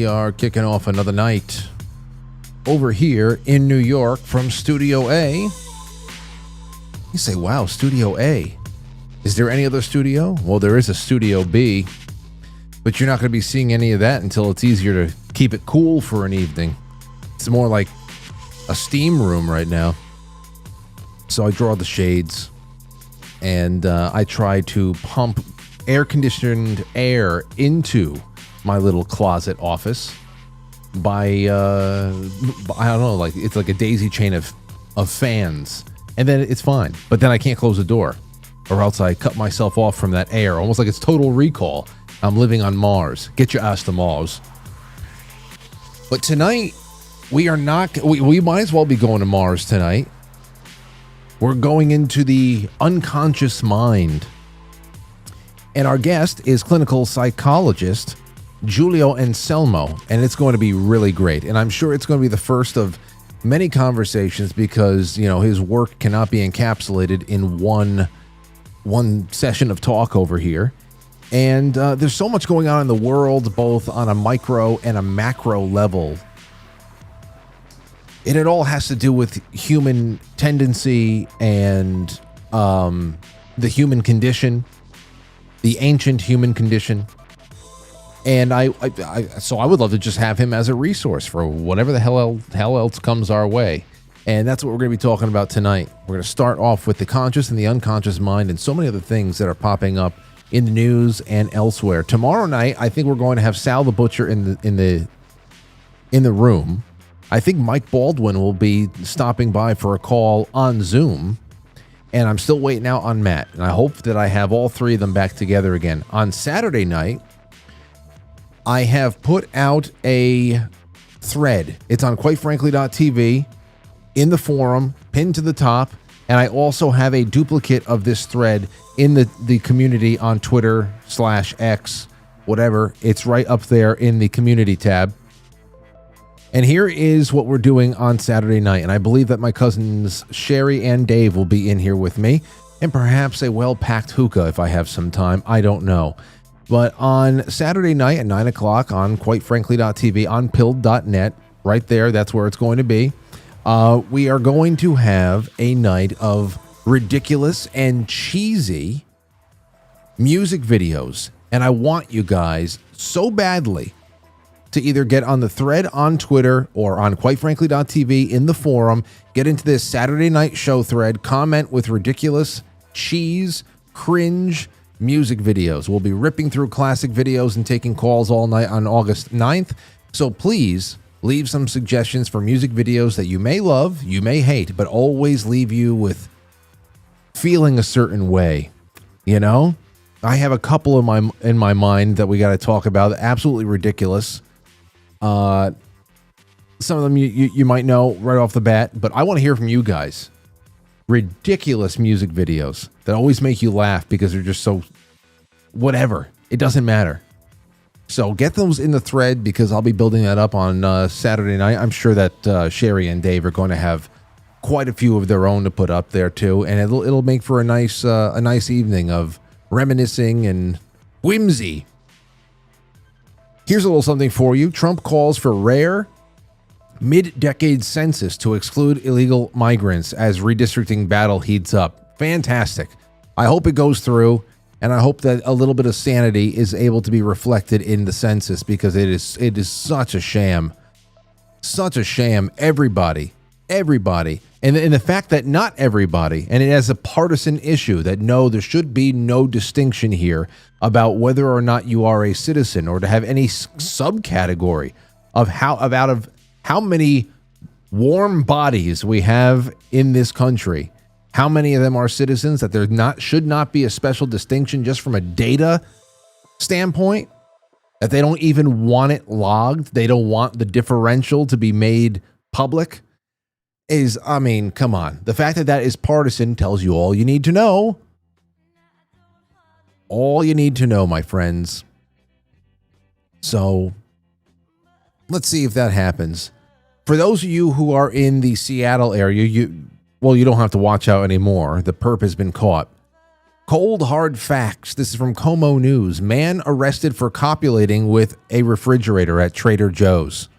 we are kicking off another night over here in New York from Studio A. You say, wow, Studio A. Is there any other studio? Well, there is a Studio B, but you're not going to be seeing any of that until it's easier to keep it cool for an evening. It's more like a steam room right now. So I draw the shades, and I try to pump air-conditioned air into my little closet office by, I don't know, like it's like a daisy chain of fans, and then it's fine. But then I can't close the door, or else I cut myself off from that air, almost like it's Total Recall. I'm living on Mars. Get your ass to Mars. But tonight, we are not, we might as well be going to Mars tonight. We're going into the unconscious mind. And our guest is clinical psychologist Giulio Anselmo, and it's going to be really great. And I'm sure it's going to be the first of many conversations because, you know, his work cannot be encapsulated in one session of talk over here. And there's so much going on in the world, both on a micro and a macro level. And it all has to do with human tendency and the human condition, the ancient human condition. And so I would love to just have him as a resource for whatever the hell else comes our way. And that's what we're going to be talking about tonight. We're going to start off with the conscious and the unconscious mind and so many other things that are popping up in the news and elsewhere. Tomorrow night, I think we're going to have Sal the Butcher in the room. I think Mike Baldwin will be stopping by for a call on Zoom. And I'm still waiting out on Matt. And I hope that I have all three of them back together again. On Saturday night, I have put out a thread. It's on quitefrankly.tv in the forum, pinned to the top. And I also have a duplicate of this thread in the community on Twitter /X, whatever. It's right up there in the community tab. And here is what we're doing on Saturday night. And I believe that my cousins Sherry and Dave will be in here with me. And perhaps a well-packed hookah if I have some time. I don't know. But on Saturday night at 9 o'clock on quitefrankly.tv, on pilled.net, right there, that's where it's going to be. We are going to have a night of ridiculous and cheesy music videos. And I want you guys so badly to either get on the thread on Twitter or on quitefrankly.tv in the forum, get into this Saturday night show thread, comment with ridiculous, cheese, cringe music videos. We'll be ripping through classic videos and taking calls all night on August 9th. So please leave some suggestions for music videos that you may love, you may hate, but always leave you with feeling a certain way. You know, I have a couple in my mind that we got to talk about. Absolutely ridiculous. Some of them you might know right off the bat, but I want to hear from you guys. Ridiculous music videos that always make you laugh because they're just so whatever. It doesn't matter. So get those in the thread because I'll be building that up on Saturday night. I'm sure that Sherry and Dave are going to have quite a few of their own to put up there too, and it'll make for a nice evening of reminiscing and whimsy. Here's a little something for you. Trump calls for rare mid-decade census to exclude illegal migrants as redistricting battle heats up. Fantastic. I hope it goes through, and I hope that a little bit of sanity is able to be reflected in the census because it is such a sham. Such a sham. Everybody. And the fact that not everybody, and it has a partisan issue, that no, there should be no distinction here about whether or not you are a citizen or to have any subcategory of out of how many warm bodies we have in this country. How many of them are citizens, that there should not be a special distinction just from a data standpoint, that they don't even want it logged. They don't want the differential to be made public. I mean, come on. The fact that is partisan tells you all you need to know. All you need to know, my friends. So let's see if that happens. For those of you who are in the Seattle area, you don't have to watch out anymore. The perp has been caught. Cold hard facts. This is from Como News. Man arrested for copulating with a refrigerator at Trader Joe's.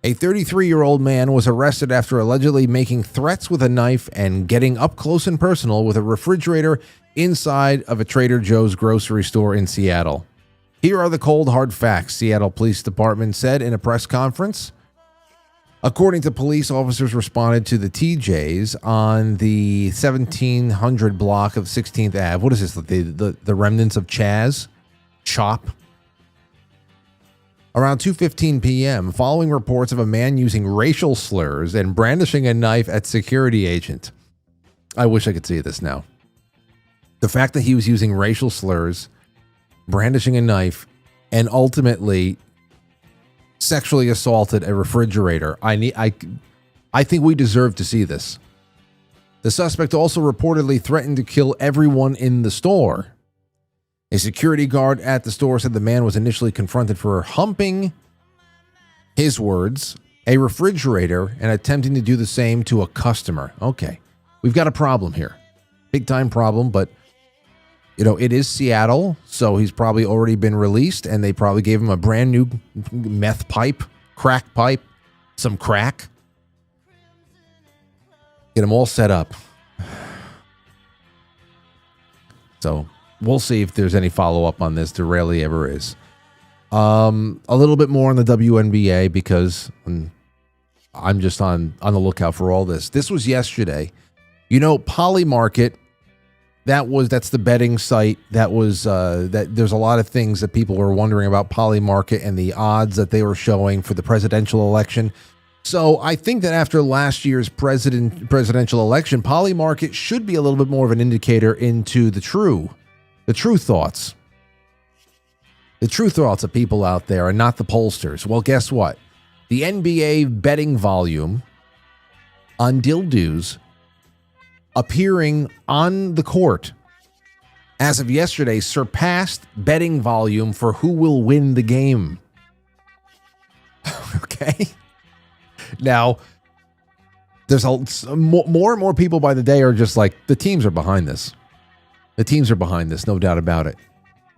A 33-year-old man was arrested after allegedly making threats with a knife and getting up close and personal with a refrigerator inside of a Trader Joe's grocery store in Seattle. Here are the cold hard facts, Seattle Police Department said in a press conference. According to police, officers responded to the TJs on the 1700 block of 16th Ave. What is this? The remnants of Chaz? Chop? Around 2:15 p.m., following reports of a man using racial slurs and brandishing a knife at security agent. I wish I could see this now. The fact that he was using racial slurs, brandishing a knife, and ultimately sexually assaulted a refrigerator. I think we deserve to see this. The suspect also reportedly threatened to kill everyone in the store. A security guard at the store said the man was initially confronted for humping, his words, a refrigerator and attempting to do the same to a customer. Okay, we've got a problem here. Big time problem, but it is Seattle, so he's probably already been released, and they probably gave him a brand new meth pipe, crack pipe, some crack. Get him all set up. So we'll see if there's any follow-up on this. There rarely ever is. A little bit more on the WNBA because I'm just on the lookout for all this. This was yesterday. Polymarket. That's the betting site. That there's a lot of things that people were wondering about Polymarket and the odds that they were showing for the presidential election. So I think that after last year's presidential election, Polymarket should be a little bit more of an indicator into the true thoughts. The true thoughts of people out there and not the pollsters. Well, guess what? The NBA betting volume on dildos appearing on the court as of yesterday surpassed betting volume for who will win the game. Okay. Now, there's more and more people by the day are just like, the teams are behind this. The teams are behind this, no doubt about it.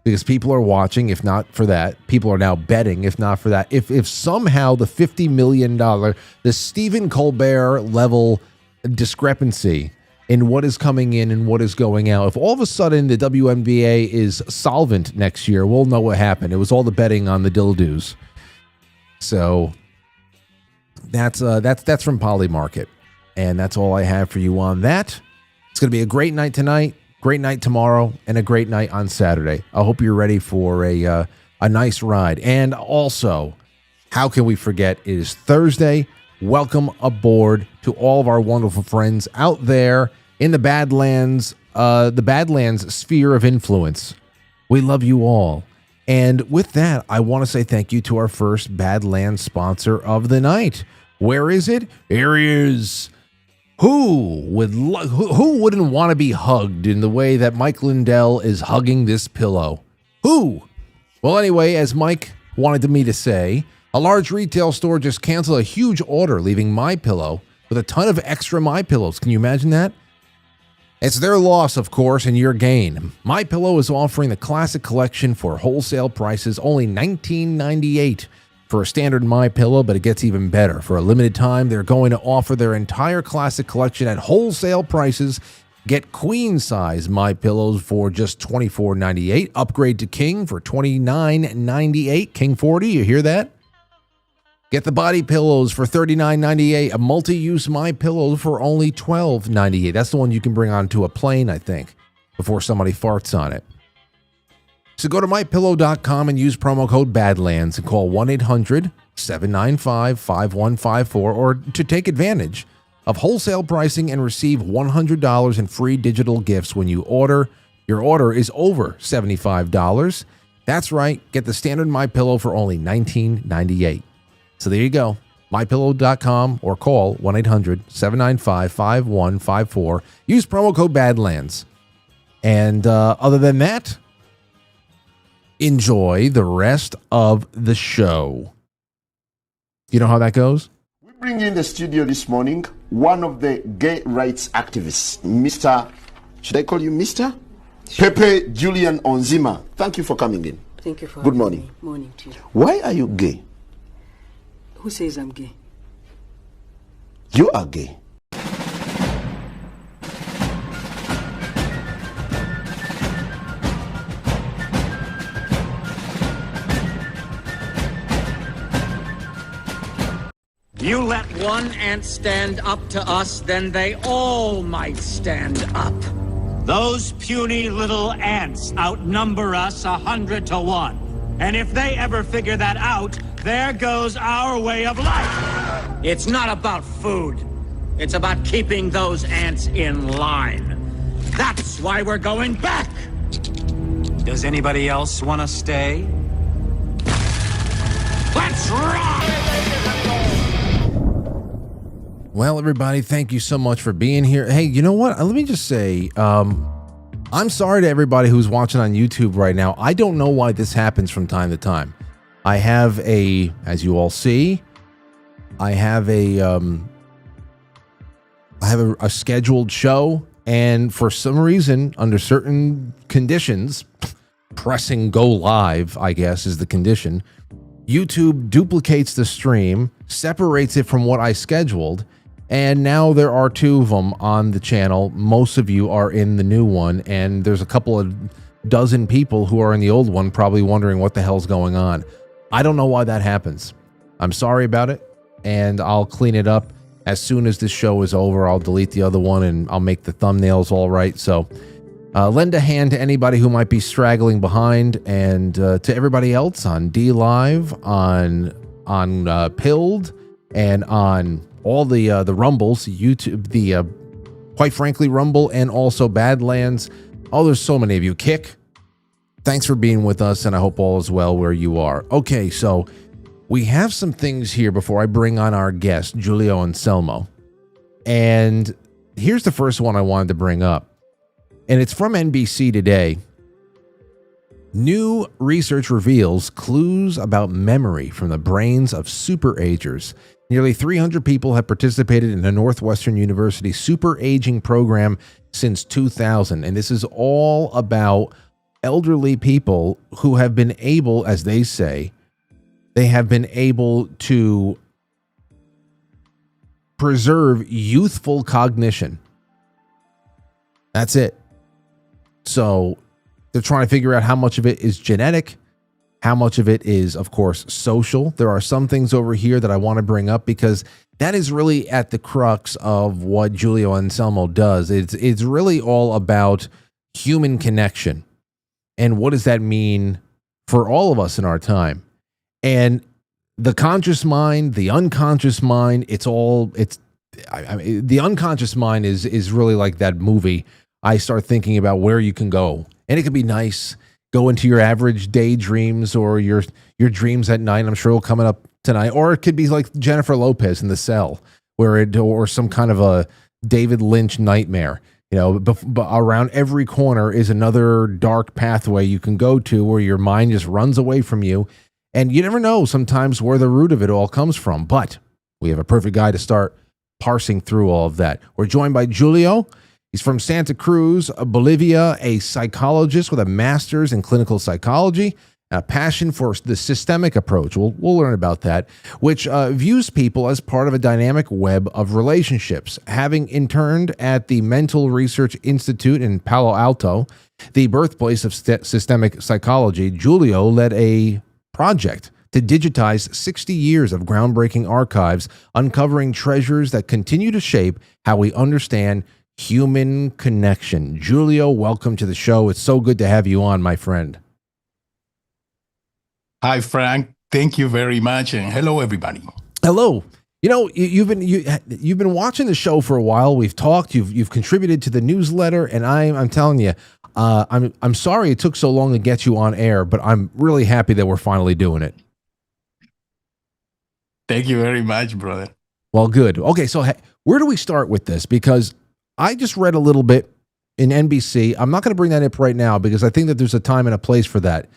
Because people are watching, if not for that. People are now betting, if not for that. If somehow the $50 million, the Stephen Colbert level discrepancy in what is coming in and what is going out, if all of a sudden the WNBA is solvent next year, we'll know what happened. It was all the betting on the dildos. So that's from Polymarket. And that's all I have for you on that. It's going to be a great night tonight, great night tomorrow, and a great night on Saturday. I hope you're ready for a nice ride. And also, how can we forget, it is Thursday. Welcome aboard to all of our wonderful friends out there in the Badlands sphere of influence. We love you all. And with that, I want to say thank you to our first Badlands sponsor of the night. Where is it? Here he is. Who wouldn't want to be hugged in the way that Mike Lindell is hugging this pillow? Who? Well, anyway, as Mike wanted me to say, a large retail store just canceled a huge order, leaving MyPillow with a ton of extra MyPillows. Can you imagine that? It's their loss, of course, and your gain. MyPillow is offering the classic collection for wholesale prices, only $19.98 for a standard MyPillow, but it gets even better. For a limited time, they're going to offer their entire classic collection at wholesale prices. Get queen-size MyPillows for just $24.98. Upgrade to king for $29.98. King 40, you hear that? Get the body pillows for $39.98. A multi-use MyPillow for only $12.98. That's the one you can bring onto a plane, I think, before somebody farts on it. So go to MyPillow.com and use promo code BADLANDS and call 1-800-795-5154 or to take advantage of wholesale pricing and receive $100 in free digital gifts when you order. Your order is over $75. That's right. Get the standard MyPillow for only $19.98. So there you go. MyPillow.com or call 1-800-795-5154. Use promo code BADLANDS. And other than that, enjoy the rest of the show. You know how that goes? We bring in the studio this morning one of the gay rights activists, Mr. Should I call you Mr.? Pepe Julian Onzima. Thank you for coming in. Thank you for Good morning. Morning to you. Why are you gay? Who says I'm gay? You are gay. You let one ant stand up to us, then they all might stand up. Those puny little ants outnumber us 100 to 1. And if they ever figure that out, there goes our way of life. It's not about food. It's about keeping those ants in line. That's why we're going back. Does anybody else want to stay? Let's rock! Well, everybody, thank you so much for being here. Hey, you know what? Let me just say, I'm sorry to everybody who's watching on YouTube right now. I don't know why this happens from time to time. I have as you all see, I have a scheduled show, and for some reason, under certain conditions, pressing go live, I guess, is the condition. YouTube duplicates the stream, separates it from what I scheduled, and now there are two of them on the channel. Most of you are in the new one, and there's a couple of dozen people who are in the old one probably wondering what the hell's going on. I don't know why that happens. I'm sorry about it, and I'll clean it up as soon as this show is over. I'll delete the other one, and I'll make the thumbnails all right. So lend a hand to anybody who might be straggling behind, and to everybody else on D Live, on Pilled, and on all the Rumbles, YouTube, the Quite Frankly Rumble, and also Badlands. Oh, there's so many of you. Kick, thanks for being with us, and I hope all is well where you are. Okay, so we have some things here before I bring on our guest, Giulio Anselmo. And here's the first one I wanted to bring up. And it's from NBC today. New research reveals clues about memory from the brains of SuperAgers. Nearly 300 people have participated in the Northwestern University Super Aging program since 2000. And this is all about elderly people who have been able, as they say, they have been able to preserve youthful cognition. That's it. So they're trying to figure out how much of it is genetic, how much of it is, of course, social. There are some things over here that I want to bring up because that is really at the crux of what Giulio Anselmo does. It's really all about human connection. And what does that mean for all of us in our time? And the conscious mind, the unconscious mind, the unconscious mind is really like that movie. I start thinking about where you can go. And it could be nice. Go into your average daydreams or your dreams at night. I'm sure it'll come up tonight. Or it could be like Jennifer Lopez in The Cell, or some kind of a David Lynch nightmare. You know, but around every corner is another dark pathway you can go to where your mind just runs away from you. And you never know sometimes where the root of it all comes from. But we have a perfect guy to start parsing through all of that. We're joined by Julio. He's from Santa Cruz, Bolivia, a psychologist with a master's in clinical psychology, a passion for the systemic approach. We'll learn about that, which views people as part of a dynamic web of relationships. Having interned at the Mental Research Institute in Palo Alto, the birthplace of systemic psychology, Julio led a project to digitize 60 years of groundbreaking archives, uncovering treasures that continue to shape how we understand human connection. Julio, welcome to the show. It's so good to have you on, my friend. Hi, Frank. Thank you very much, and hello, everybody. Hello. You know, you've been watching the show for a while. We've talked. You've contributed to the newsletter, and I'm telling you, I'm sorry it took so long to get you on air, but I'm really happy that we're finally doing it. Thank you very much, brother. Well, good. Okay, so where do we start with this? Because I just read a little bit in NBC. I'm not going to bring that up right now because I think that there's a time and a place for that.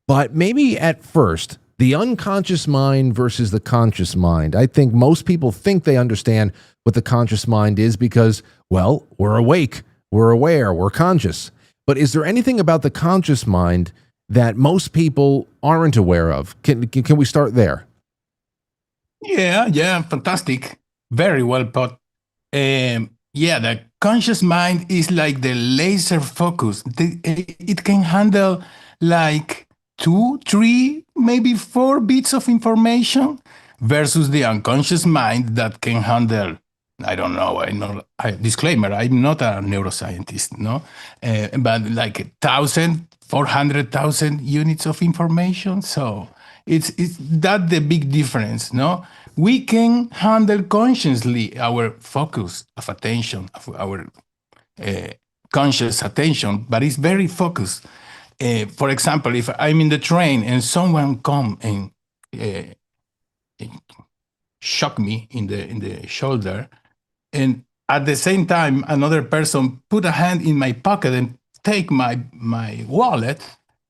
But maybe at first, the unconscious mind versus the conscious mind. I think most people think they understand what the conscious mind is because, well, we're awake. we're aware, we're conscious. But is there anything about the conscious mind that most people aren't aware of? Can we start there? Yeah, fantastic. Very well put. The conscious mind is like the laser focus. It can handle like 2, 3, maybe 4 bits of information versus the unconscious mind that can handle, I don't know, disclaimer, I'm not a neuroscientist, no? But like 400,000 units of information. So it's that the big difference, no? We can handle consciously our focus of attention, of our conscious attention, but it's very focused. For example, if I'm in the train and someone come and shock me in the shoulder, and at the same time another person put a hand in my pocket and take my wallet,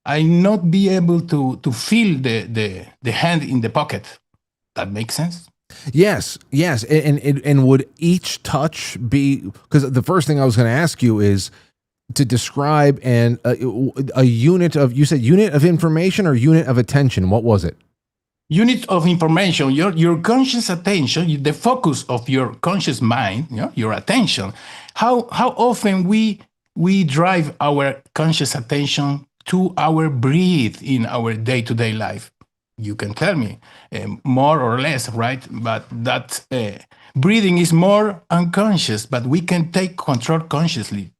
I not be able to feel the hand in the pocket. That makes sense? Yes. And would each touch be, because the first thing I was going to ask you is to describe a unit of, you said unit of information or unit of attention. What was it? Unit of information, your conscious attention, the focus of your conscious mind, your attention. How often we drive our conscious attention to our breath in our day-to-day life? You can tell me more or less, right? But that breathing is more unconscious, but we can take control consciously.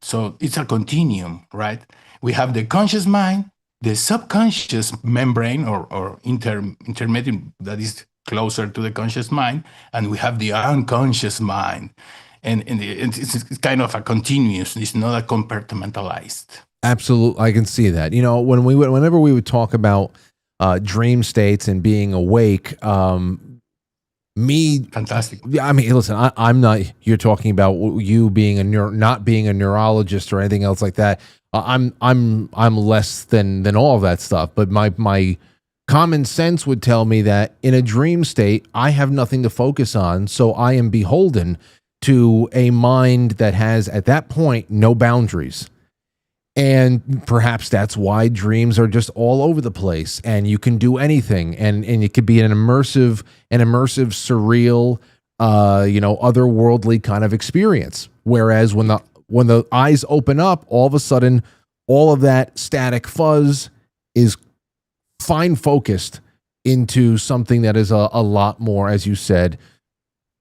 So it's a continuum, right? We have the conscious mind, the subconscious membrane or intermediate that is closer to the conscious mind, and we have the unconscious mind. And it's kind of a continuous, it's not a compartmentalized. Absolutely. I can see that. You know, whenever we would talk about dream states and being awake, fantastic. I mean, listen, I'm not, you're talking about you being not being a neurologist or anything else like that. I'm less than all of that stuff, but my common sense would tell me that in a dream state, I have nothing to focus on. So I am beholden to a mind that has at that point, no boundaries. And perhaps that's why dreams are just all over the place and you can do anything. And it could be an immersive, surreal, otherworldly kind of experience. Whereas when the eyes open up, all of a sudden, all of that static fuzz is fine focused into something that is a lot more, as you said,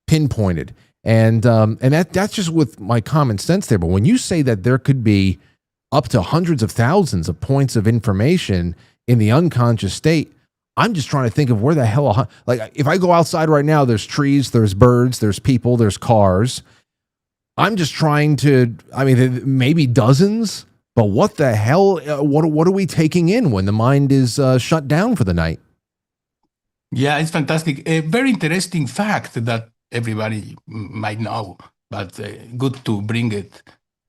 pinpointed. And that's just with my common sense there. But when you say that there could be up to hundreds of thousands of points of information in the unconscious state, I'm just trying to think of where the hell, like if I go outside right now, there's trees, there's birds, there's people, there's cars. I'm just trying to, I mean, maybe dozens, but what the hell, what are we taking in when the mind is shut down for the night? Yeah, it's fantastic. A very interesting fact that everybody might know, but good to bring it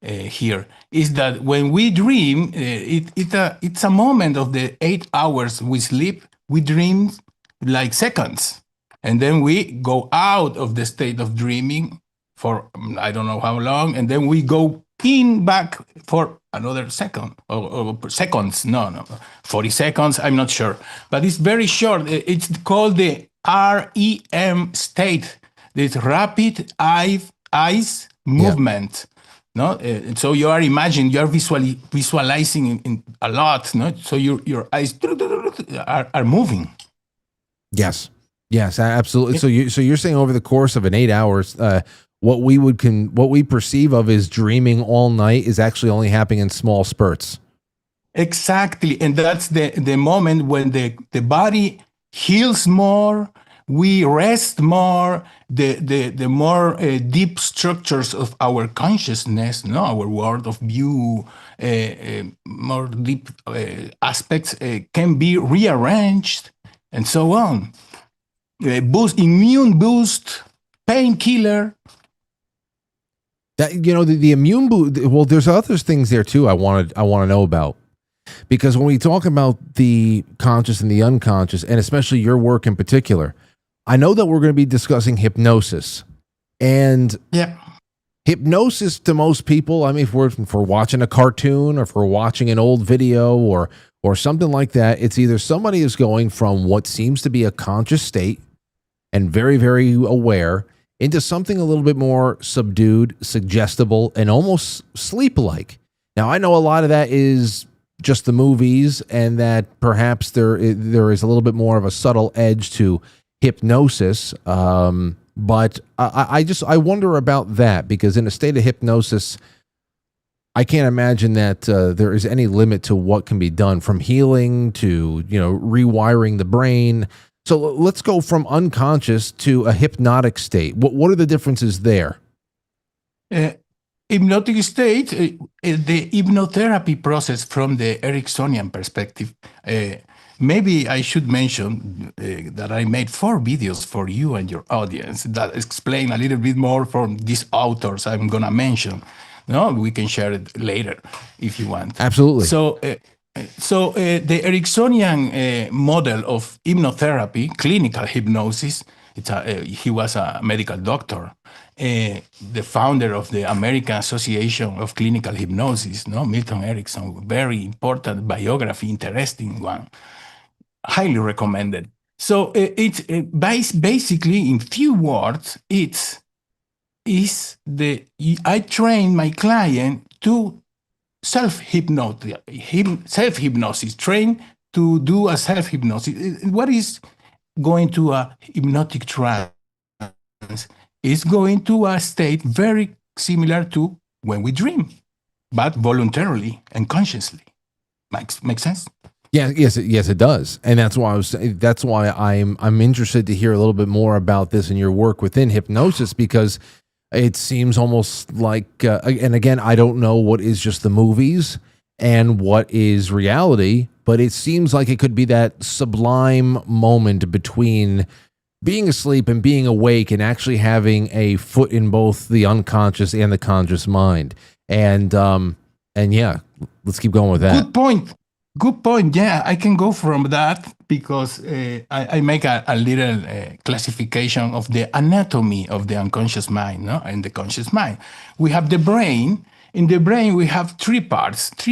here, is that when we dream, it's a moment of the 8 hours we sleep, we dream like seconds. And then we go out of the state of dreaming for I don't know how long, and then we go in back for another second, or seconds, no, 40 seconds, I'm not sure. But it's very short. It's called the REM state, this rapid eyes movement. No, so you are visualizing in a lot. No, so your eyes are moving. Yes, absolutely. So you're saying over the course of an 8 hours, what we perceive of as dreaming all night is actually only happening in small spurts. Exactly, and that's the moment when the body heals more. We rest more, the more deep structures of our consciousness, our world of view, more deep aspects can be rearranged, and so on. Immune boost, painkiller. That the immune boost. Well, there's other things there too. I want to know about. Because when we talk about the conscious and the unconscious, and especially your work in particular, I know that we're going to be discussing hypnosis. And hypnosis to most people, I mean, if we're watching a cartoon or if we're watching an old video or something like that, it's either somebody is going from what seems to be a conscious state and very, very aware into something a little bit more subdued, suggestible, and almost sleep-like. Now, I know a lot of that is just the movies, and that perhaps there is a little bit more of a subtle edge to hypnosis. But I wonder about that, because in a state of hypnosis, I can't imagine that there is any limit to what can be done, from healing to, rewiring the brain. So let's go from unconscious to a hypnotic state. What are the differences there? Hypnotic state, the hypnotherapy process from the Ericksonian perspective. Maybe I should mention that I made 4 videos for you and your audience that explain a little bit more from these authors I'm going to mention. No, we can share it later if you want. Absolutely. So the Ericksonian model of hypnotherapy, clinical hypnosis, he was a medical doctor, the founder of the American Association of Clinical Hypnosis, Milton Erickson, very important biography, interesting one, highly recommended. So it's basically, in few words, I train my client to self-hypnosis, train to do a self-hypnosis. What is going to a hypnotic trance? Is going to a state very similar to when we dream, but voluntarily and consciously. Makes sense? Yeah, yes, it does, and that's why I'm interested to hear a little bit more about this in your work within hypnosis, because it seems almost like, and again, I don't know what is just the movies and what is reality, but it seems like it could be that sublime moment between being asleep and being awake and actually having a foot in both the unconscious and the conscious mind. And yeah, let's keep going with that. Good point. Yeah, I can go from that because I make a little classification of the anatomy of the unconscious mind, and the conscious mind. We have the brain. In the brain, we have 3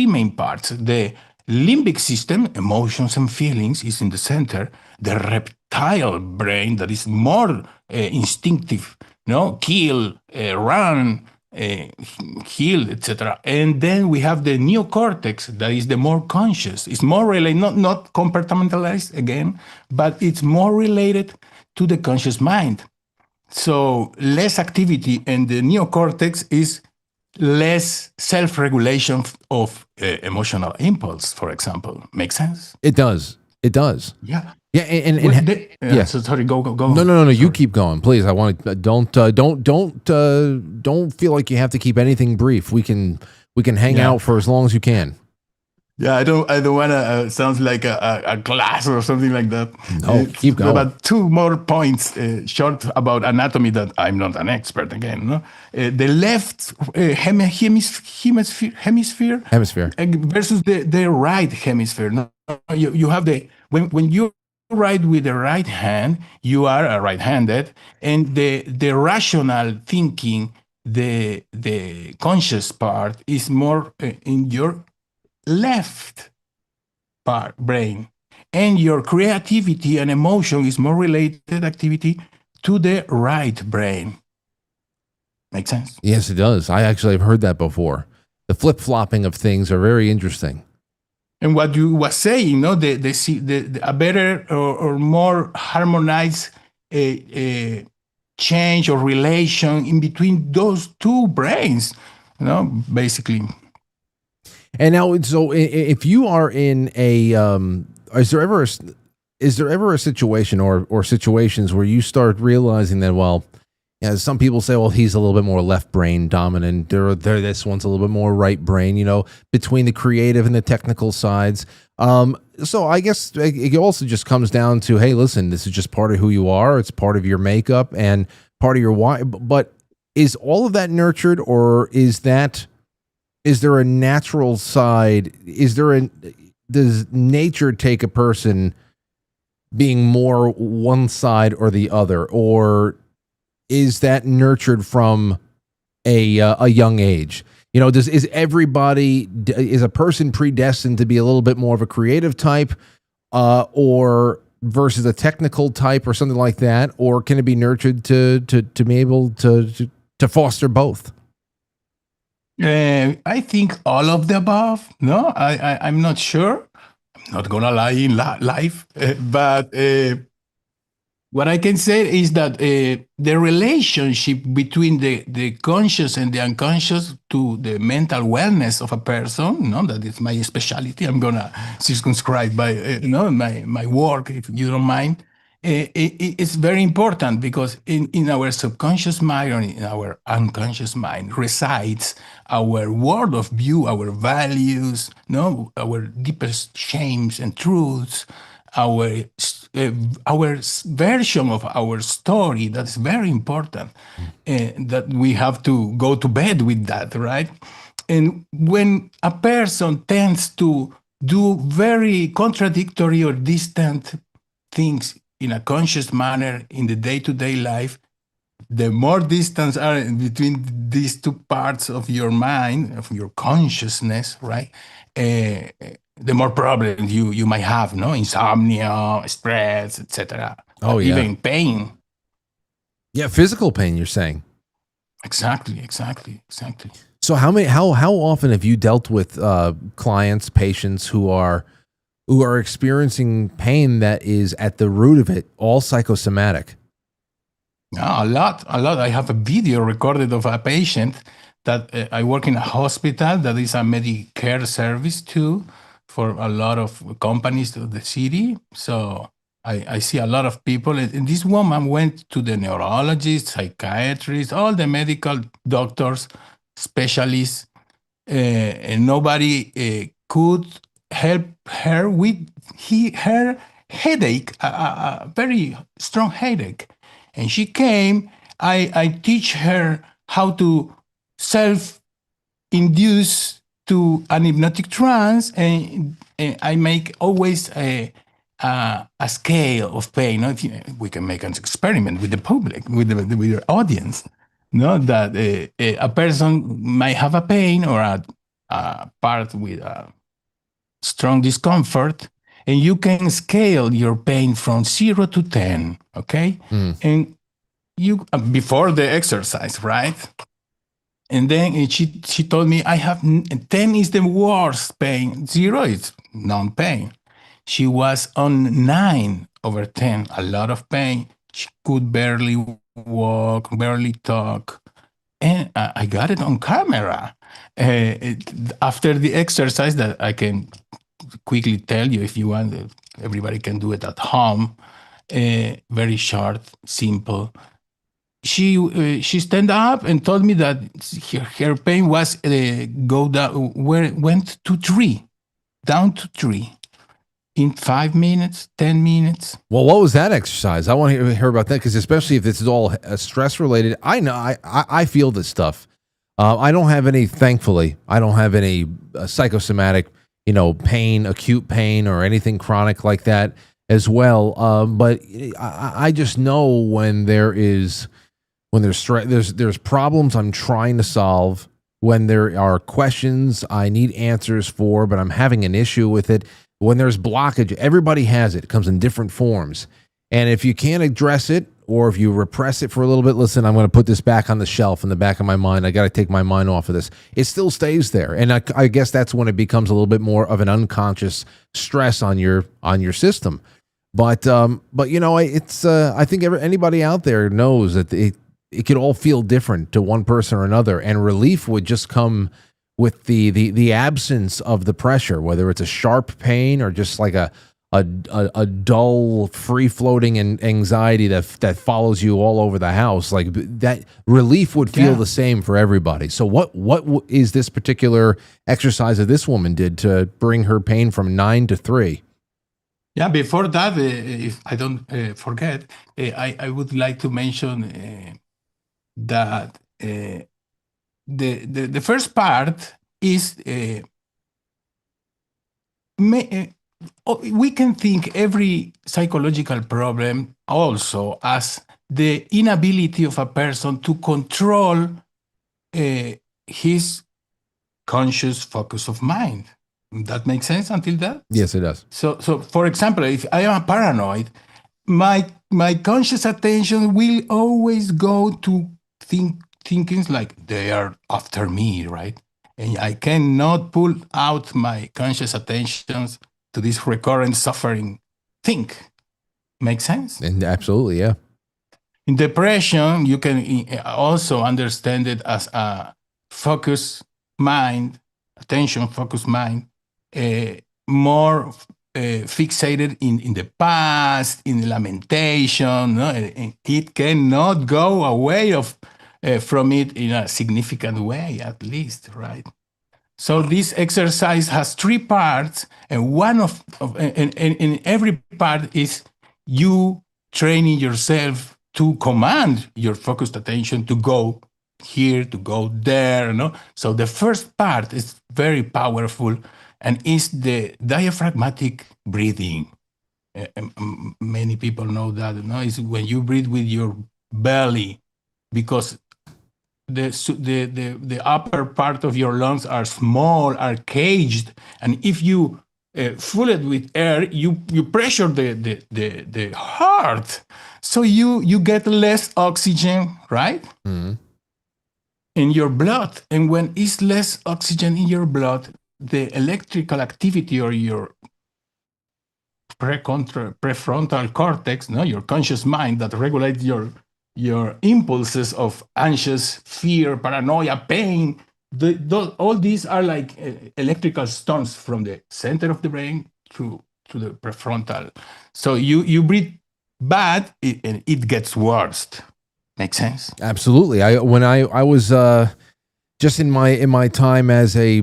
main parts. The limbic system, emotions and feelings, is in the center. The reptile brain, that is more instinctive, kill, run, heal, etc. And then we have the neocortex, that is the more conscious. It's more related, not compartmentalized again, but it's more related to the conscious mind. So less activity in the neocortex is less self-regulation of emotional impulse, for example. Make sense? It does. Yeah. Yeah, yeah. So sorry, go. No. Sorry. You keep going, please. I want to don't feel like you have to keep anything brief. We can hang out for as long as you can. Yeah, I don't want to sound like a class or something like that. No, keep going. About 2 more points short about anatomy that I'm not an expert again. No? The left hemisphere versus the right hemisphere. No? You have when you write with the right hand, you are right-handed, and the rational thinking, the conscious part is more in your left part brain, and your creativity and emotion is more related activity to the right brain. Make sense? Yes, it does. I actually have heard that before. The flip-flopping of things are very interesting. And what you was saying, the a better or more harmonized change or relation in between those 2 brains, basically. And now, so if you are in a, is there ever a situation or situations where you start realizing that, well, some people say, well, he's a little bit more left brain dominant. This one's a little bit more right brain, between the creative and the technical sides. So I guess it also just comes down to, hey, listen, this is just part of who you are. It's part of your makeup and part of your why. But is all of that nurtured, or is there a natural side? Does nature take a person being more one side or the other, or is that nurtured from a young age? You know, is a person predestined to be a little bit more of a creative type, or versus a technical type or something like that, or can it be nurtured to be able to foster both? I think all of the above. No, I'm not sure. I'm not gonna lie in life, but what I can say is that the relationship between the conscious and the unconscious to the mental wellness of a person, no, that is my specialty. I'm gonna circumscribe by my work, if you don't mind. It's very important because in our subconscious mind or in our unconscious mind resides our world of view, our values, no, our deepest shames and truths, our version of our story. That's very important, that we have to go to bed with that, right? And when a person tends to do very contradictory or distant things in a conscious manner in the day-to-day life, the more distance are between these two parts of your mind, of your consciousness, right? The more problems you might have, no? Insomnia, stress, etc. Oh, yeah. Even pain. Yeah, physical pain, you're saying. Exactly. So how often have you dealt with clients, patients who are experiencing pain that is at the root of it all psychosomatic? A lot. I have a video recorded of a patient that I work in a hospital that is a Medicare service too for a lot of companies of the city. So I see a lot of people. And this woman went to the neurologist, psychiatrist, all the medical doctors, specialists, and nobody could help her with her headache, a very strong headache. And she came, I teach her how to self-induce to an hypnotic trance, and I make always a scale of pain. We can make an experiment with the public, with the audience. No, that a person might have a pain or a part with a strong discomfort, and you can scale your pain from 0 to 10, okay? And you before the exercise, right? And then she told me, I have 10 is the worst pain, 0 is non-pain. She was on 9/10, a lot of pain. She could barely walk, barely talk. And I got it on camera. After the exercise that I can quickly tell you if you want, everybody can do it at home. Very short, simple. She stand up and told me that her pain was went to 3, down to 3 in 5 minutes, 10 minutes. Well, what was that exercise? I want to hear about that, because especially if this is all stress related, I know I feel this stuff. I don't have any, thankfully, I don't have any psychosomatic, pain, acute pain, or anything chronic like that as well. But I just know when there's stress, there's problems I'm trying to solve, when there are questions I need answers for, but I'm having an issue with it. When there's blockage, everybody has it. It comes in different forms. And if you can't address it, or if you repress it for a little bit, listen, I'm going to put this back on the shelf in the back of my mind. I got to take my mind off of this. It still stays there. And I guess that's when it becomes a little bit more of an unconscious stress on your system. But it's I think anybody out there knows that it could all feel different to one person or another, and relief would just come with the absence of the pressure, whether it's a sharp pain or just like a dull, free-floating anxiety that follows you all over the house. Like that, relief would feel the same for everybody. So what is this particular exercise that this woman did to bring her pain from 9 to 3? Yeah, before that, if I don't forget, I would like to mention that the first part is we can think every psychological problem also as the inability of a person to control his conscious focus of mind. That makes sense until that? Yes, it does. So for example, if I am paranoid, my conscious attention will always go to thinkings like they are after me, right? And I cannot pull out my conscious attentions to this recurrent suffering think. Make sense? And absolutely, yeah. In depression, you can also understand it as a focused mind, attention focused mind, more fixated in the past, in lamentation. No? It cannot go away from it in a significant way, at least, right? So this exercise has 3 parts, and one and every part is you training yourself to command your focused attention to go here, to go there. No? So the first part is very powerful and is the diaphragmatic breathing. Many people know that. No? It's when you breathe with your belly, because the upper part of your lungs are small, are caged, and if you fill it with air, you pressure the heart, so you get less oxygen, right? Mm-hmm. In your blood, and when it's less oxygen in your blood, the electrical activity or your prefrontal cortex, no, your conscious mind that regulates your impulses of anxious, fear, paranoia, pain, all these are like electrical storms from the center of the brain to the prefrontal. So you breathe bad, and it gets worse. Make sense? Absolutely. When I was just in my time as a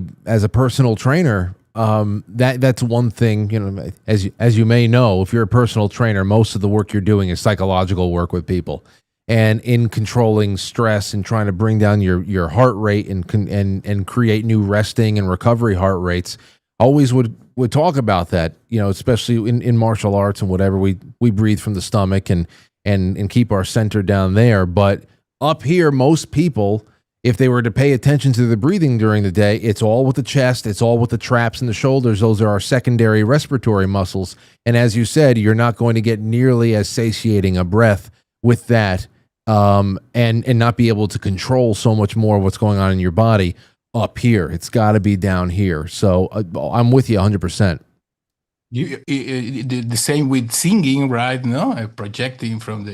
personal trainer, that's one thing, you know, as you may know, if you're a personal trainer, most of the work you're doing is psychological work with people. And in controlling stress and trying to bring down your heart rate and create new resting and recovery heart rates, always would talk about that, you know, especially in martial arts and whatever. We breathe from the stomach and keep our center down there. But up here, most people, if they were to pay attention to the breathing during the day, it's all with the chest, it's all with the traps and the shoulders. Those are our secondary respiratory muscles. And as you said, you're not going to get nearly as satiating a breath with that. And not be able to control so much more of what's going on in your body up here. It's got to be down here. So I'm with you 100%. The same with singing, right? No, projecting from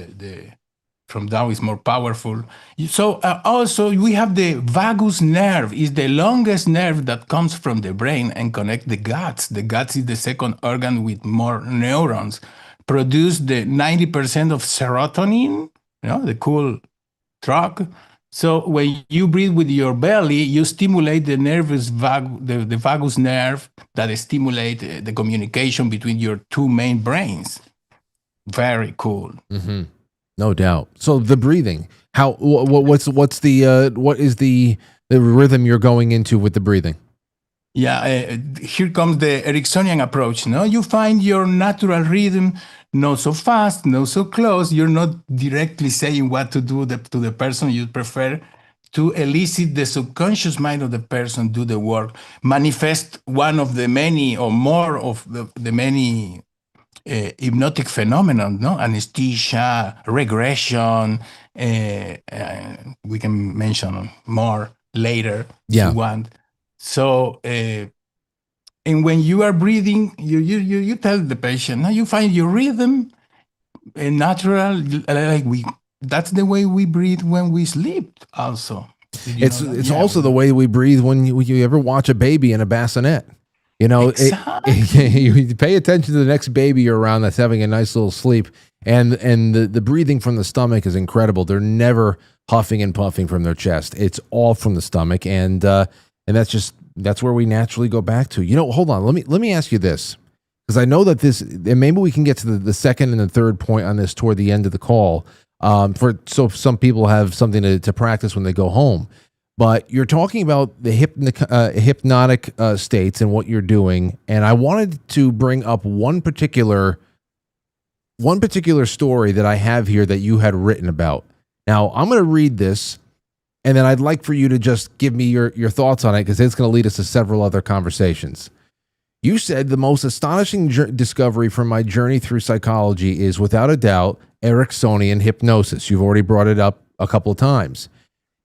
from down is more powerful. So also we have the vagus nerve. Is the longest nerve that comes from the brain and connect the guts. The guts is the second organ with more neurons. Produce the 90% of serotonin. You know, the cool drug. So when you breathe with your belly, you stimulate the the vagus nerve that stimulate the communication between your 2 main brains. Very cool. Mm-hmm. No doubt. So the breathing, what is the rhythm you're going into with the breathing? Yeah, here comes the Ericksonian approach. No, you find your natural rhythm. Not so fast, not so close. You're not directly saying what to do to the person. You prefer to elicit the subconscious mind of the person, do the work, manifest one of the many or more of the many hypnotic phenomena, no? Anesthesia, regression. We can mention more later if you want. So, and when you are breathing, you tell the patient, now you find your rhythm natural, like that's the way we breathe when we sleep also. It's also the way we breathe when you ever watch a baby in a bassinet. You know, exactly. You pay attention to the next baby you're around that's having a nice little sleep, and the breathing from the stomach is incredible. They're never huffing and puffing from their chest. It's all from the stomach, and that's where we naturally go back to. You know, hold on. Let me ask you this, because I know that this, and maybe we can get to the second and the third point on this toward the end of the call. So some people have something to practice when they go home. But you're talking about the hypnotic states and what you're doing, and I wanted to bring up one particular story that I have here that you had written about. Now I'm going to read this, and then I'd like for you to just give me your thoughts on it, because it's going to lead us to several other conversations. You said the most astonishing discovery from my journey through psychology is, without a doubt, Ericksonian hypnosis. You've already brought it up a couple of times.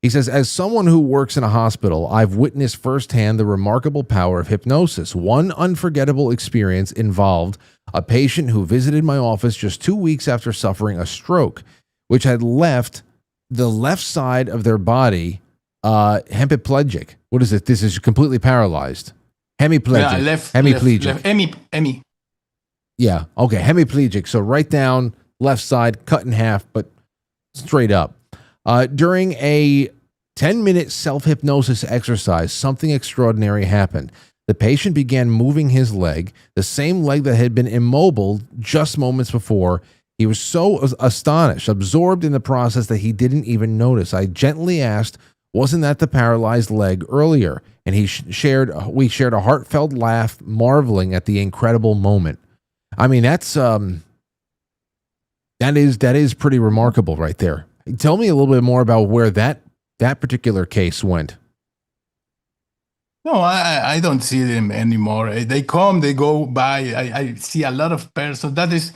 He says, as someone who works in a hospital, I've witnessed firsthand the remarkable power of hypnosis. One unforgettable experience involved a patient who visited my office just 2 weeks after suffering a stroke, which had left the left side of their body hemiplegic. What is it? This is completely paralyzed. Hemiplegic. Yeah, hemi. Yeah, okay, hemiplegic. So right down, left side, cut in half, but straight up. During a 10-minute self-hypnosis exercise, something extraordinary happened. The patient began moving his leg, the same leg that had been immobile just moments before. He was so astonished, absorbed in the process, that he didn't even notice. I gently asked, wasn't that the paralyzed leg earlier? And we shared a heartfelt laugh, marveling at the incredible moment. I mean, that is pretty remarkable right there. Tell me a little bit more about where that particular case went. No, I don't see them anymore. They come, they go by. I see a lot of persons. That is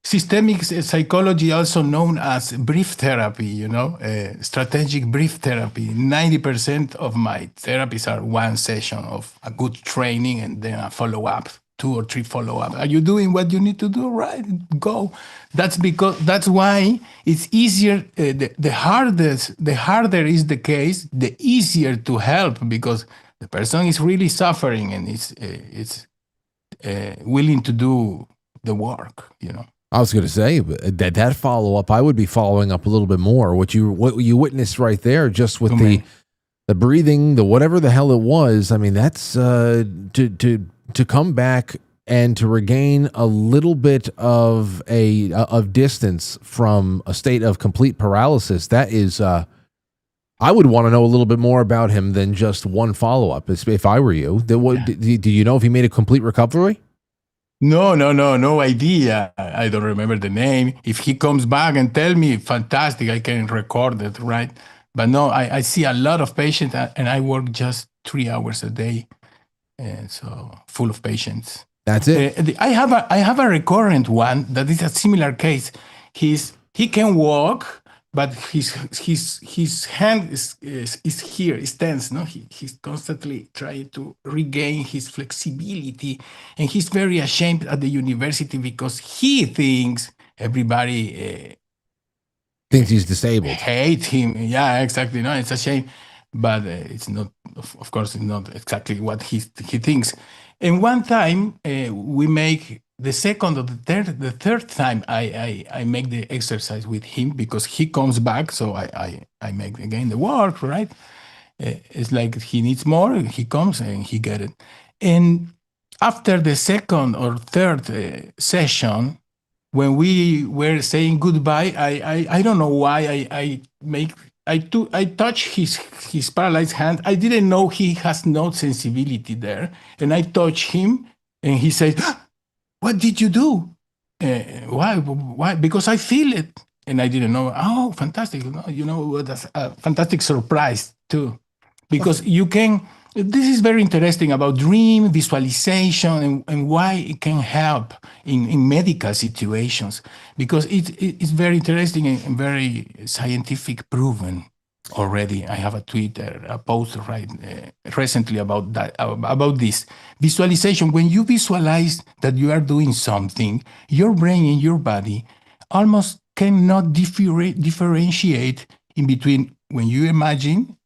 systemic psychology, also known as brief therapy, strategic brief therapy. 90% of my therapies are one session of a good training and then a follow-up, 2 or 3 follow-up. Are you doing what you need to do? Right, go. That's why it's easier. The harder is the case, the easier to help, because the person is really suffering and it's willing to do the work, I was going to say that follow-up, I would be following up a little bit more. What you witnessed right there, just with the breathing, the whatever the hell it was. I mean, that's to come back and to regain a little bit of distance from a state of complete paralysis. That is, I would want to know a little bit more about him than just one follow-up. If I were you, do you know if he made a complete recovery? No idea. I don't remember the name. If he comes back and tell me, fantastic, I can record it, right? But no, I see a lot of patients, and I work just 3 hours a day, and so full of patients. That's it. I have a recurrent one that is a similar case. He can walk, but his hand is here, is tense. No, he's constantly trying to regain his flexibility, and he's very ashamed at the university because he thinks everybody thinks he's disabled. Hate him. Yeah, exactly. No, it's a shame, but it's not. Of course, it's not exactly what he thinks. And one time we make. The second or the third time I make the exercise with him, because he comes back, so I make again the work, right? It's like he needs more, he comes and he get it. And after the second or third session, when we were saying goodbye, I don't know why I touch his paralyzed hand. I didn't know he has no sensibility there, and I touch him, and he says, what did you do? Why? Because I feel it. And I didn't know. Oh, fantastic. That's a fantastic surprise too. Because this is very interesting about dream visualization and why it can help in medical situations. Because it's very interesting and very scientific proven already. I have a post recently about that, about this visualization. When you visualize that you are doing something, your brain and your body almost cannot differentiate in between. When you imagine,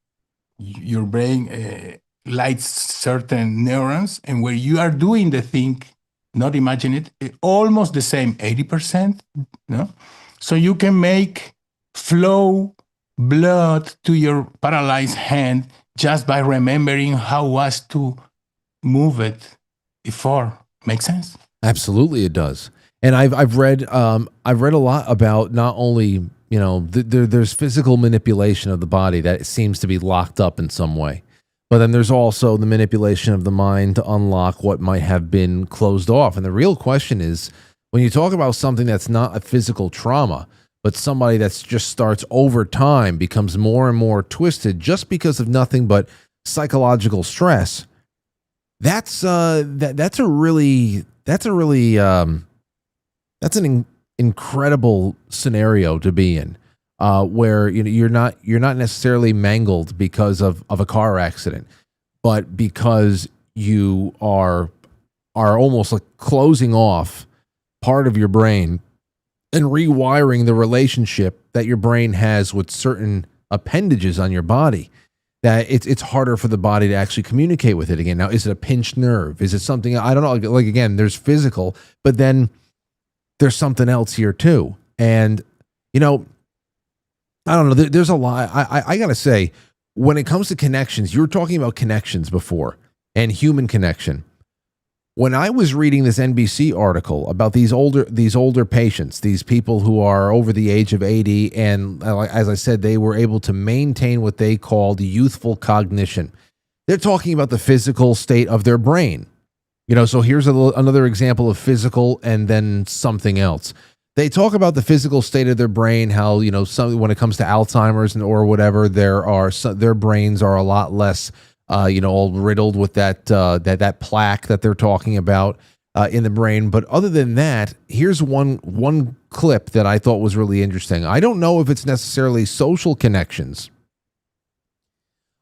your brain lights certain neurons, and where you are doing the thing, not imagine it, almost the same, 80%. No, so you can make flow blood to your paralyzed hand just by remembering how was to move it before. Make sense? Absolutely, it does. And I've read a lot about not only there's physical manipulation of the body that seems to be locked up in some way, but then there's also the manipulation of the mind to unlock what might have been closed off. And the real question is, when you talk about something that's not a physical trauma, but somebody that's just starts over time becomes more and more twisted just because of nothing but psychological stress. That's that's an incredible scenario to be in, where you're not necessarily mangled because of a car accident, but because you are almost like closing off part of your brain and rewiring the relationship that your brain has with certain appendages on your body, that it's harder for the body to actually communicate with it again. Now, is it a pinched nerve? Is it something, I don't know, like again, there's physical, but then there's something else here too. And, I don't know, there's a lot. I got to say, when it comes to connections, you were talking about connections before and human connection. When I was reading this NBC article about these older patients, these people who are over the age of 80, and as I said, they were able to maintain what they called youthful cognition. They're talking about the physical state of their brain. So here's another example of physical and then something else. They talk about the physical state of their brain, how, when it comes to Alzheimer's or whatever, their brains are a lot less all riddled with that plaque that they're talking about in the brain. But other than that, here's one clip that I thought was really interesting. I don't know if it's necessarily social connections.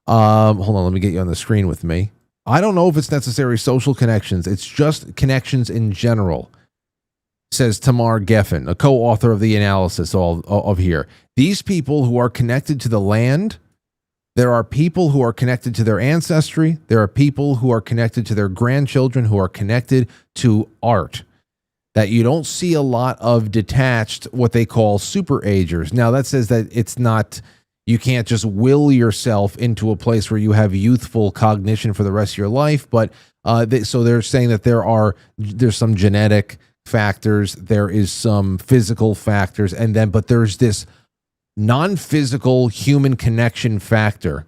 Hold on, let me get you on the screen with me. I don't know if it's necessarily social connections. It's just connections in general, says Tamar Geffen, a co-author of the analysis of here. These people who are connected to the land, there are people who are connected to their ancestry. There are people who are connected to their grandchildren, who are connected to art, that you don't see a lot of detached, what they call SuperAgers. Now, that says that it's not, you can't just will yourself into a place where you have youthful cognition for the rest of your life. But so they're saying that there's some genetic factors, there is some physical factors, but there's this non-physical human connection factor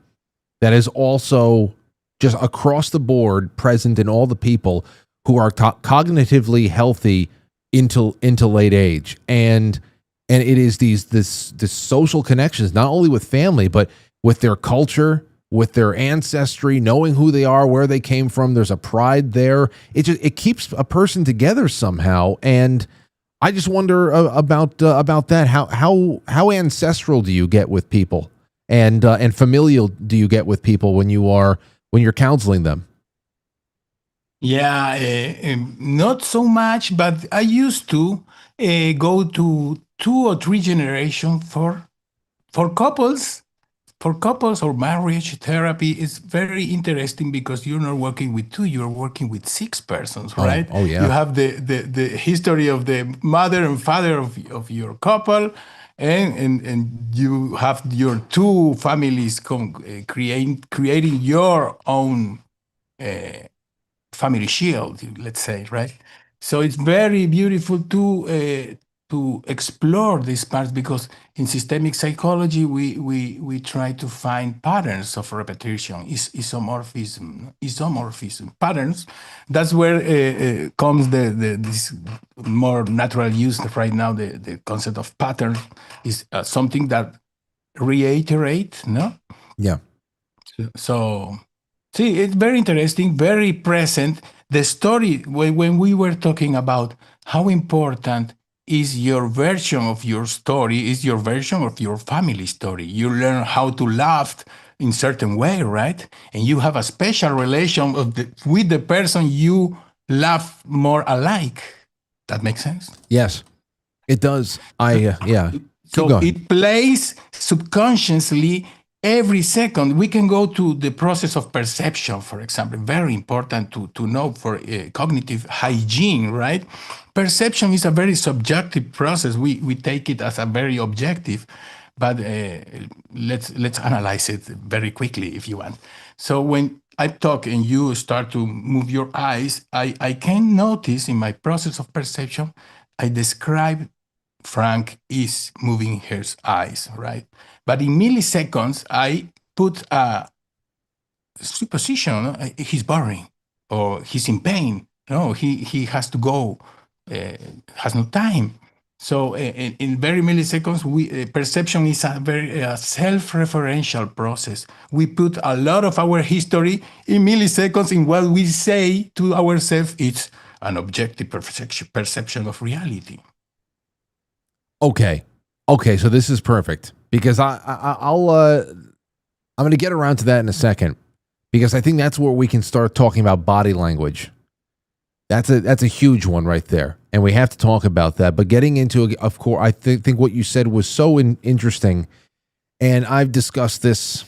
that is also just across the board present in all the people who are cognitively healthy into late age. And it is this social connections, not only with family, but with their culture, with their ancestry, knowing who they are, where they came from. There's a pride there. It keeps a person together somehow. And I just wonder about that. How ancestral do you get with people, and familial do you get with people when you're counseling them? Yeah, not so much, but I used to go to 2 or 3 generations for couples. For couples or marriage therapy is very interesting because you're not working with 2, you're working with 6 persons, right? Oh yeah. You have the history of the mother and father of your couple, and you have your 2 families creating your own family shield, let's say, right? So it's very beautiful to explore these parts, because in systemic psychology we try to find patterns of repetition, isomorphism patterns. That's where comes this more natural use right now. The concept of pattern is something that reiterate, no? Yeah. So, see, it's very interesting, very present. The story, when we were talking about how important is your version of your story, is your version of your family story. You learn how to laugh in certain way, right? And you have a special relation with the person you laugh more alike. That makes sense? Yes, it does. Yeah. So it plays subconsciously every second. We can go to the process of perception, for example, very important to know for cognitive hygiene, right? Perception is a very subjective process. We take it as a very objective, but let's analyze it very quickly if you want. So when I talk and you start to move your eyes, I can notice in my process of perception, I describe Frank is moving his eyes, right? But in milliseconds, I put a supposition, he's boring, or he's in pain. No, he has to go, has no time. So in very milliseconds, perception is a very self-referential process. We put a lot of our history in milliseconds in what we say to ourselves. It's an objective perception of reality. Okay. So this is perfect because I'm going to get around to that in a second because I think that's where we can start talking about body language. That's a huge one right there, and we have to talk about that. But getting into, of course, I think what you said was so interesting, and I've discussed this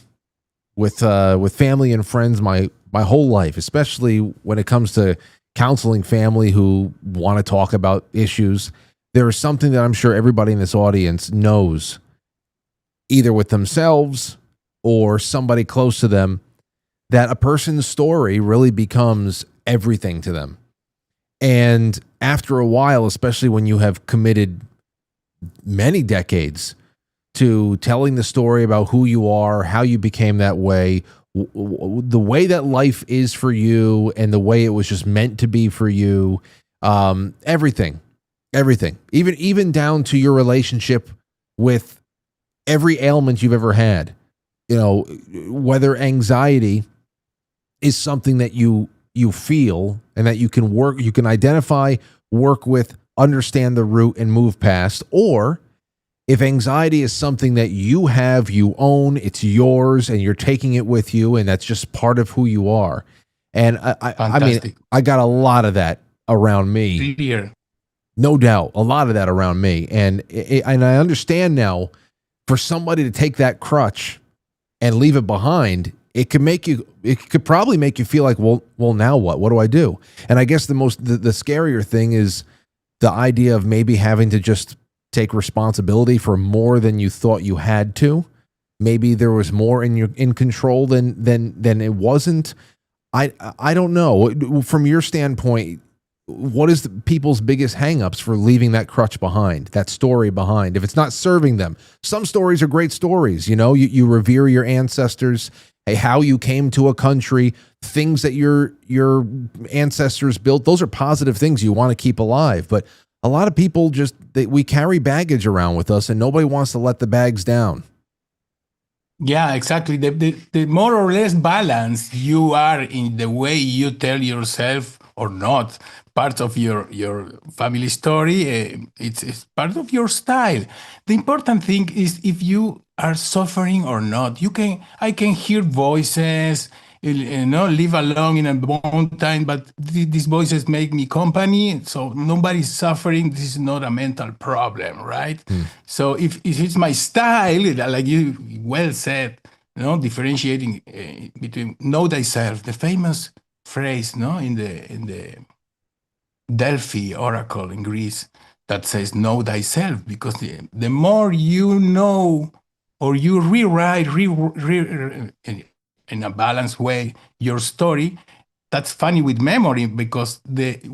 with family and friends my whole life, especially when it comes to counseling family who want to talk about issues. There is something that I'm sure everybody in this audience knows, either with themselves or somebody close to them, that a person's story really becomes everything to them. And after a while, especially when you have committed many decades to telling the story about who you are, how you became that way, the way that life is for you, and the way it was just meant to be for you, everything, even down to your relationship with every ailment you've ever had, whether anxiety is something that you feel and that you can identify, work with, understand the root and move past, or if anxiety is something that you have, you own, it's yours and you're taking it with you and that's just part of who you are. And I mean, I got a lot of that around me. Clear. No doubt, a lot of that around me. And I understand now, for somebody to take that crutch and leave it behind, it could probably make you feel like, well, now what? What do I do? And I guess the scarier thing is the idea of maybe having to just take responsibility for more than you thought you had to. Maybe there was more in control than it wasn't. I don't know. From your standpoint, what is people's biggest hangups for leaving that crutch behind, that story behind, if it's not serving them? Some stories are great stories. You revere your ancestors, how you came to a country, things that your ancestors built. Those are positive things you want to keep alive. But a lot of people we carry baggage around with us, and nobody wants to let the bags down. Yeah, exactly. The more or less balance you are in the way you tell yourself or not part of your family story. It's part of your style. The important thing is if you are suffering or not. I can hear voices, live alone in a mountain, but these voices make me company. So nobody's suffering. This is not a mental problem, right? So if it's my style, like you well said, differentiating between know thyself, the famous phrase, in the Delphi oracle in Greece that says know thyself, because the more you know or you rewrite in a balanced way your story. That's funny with memory, because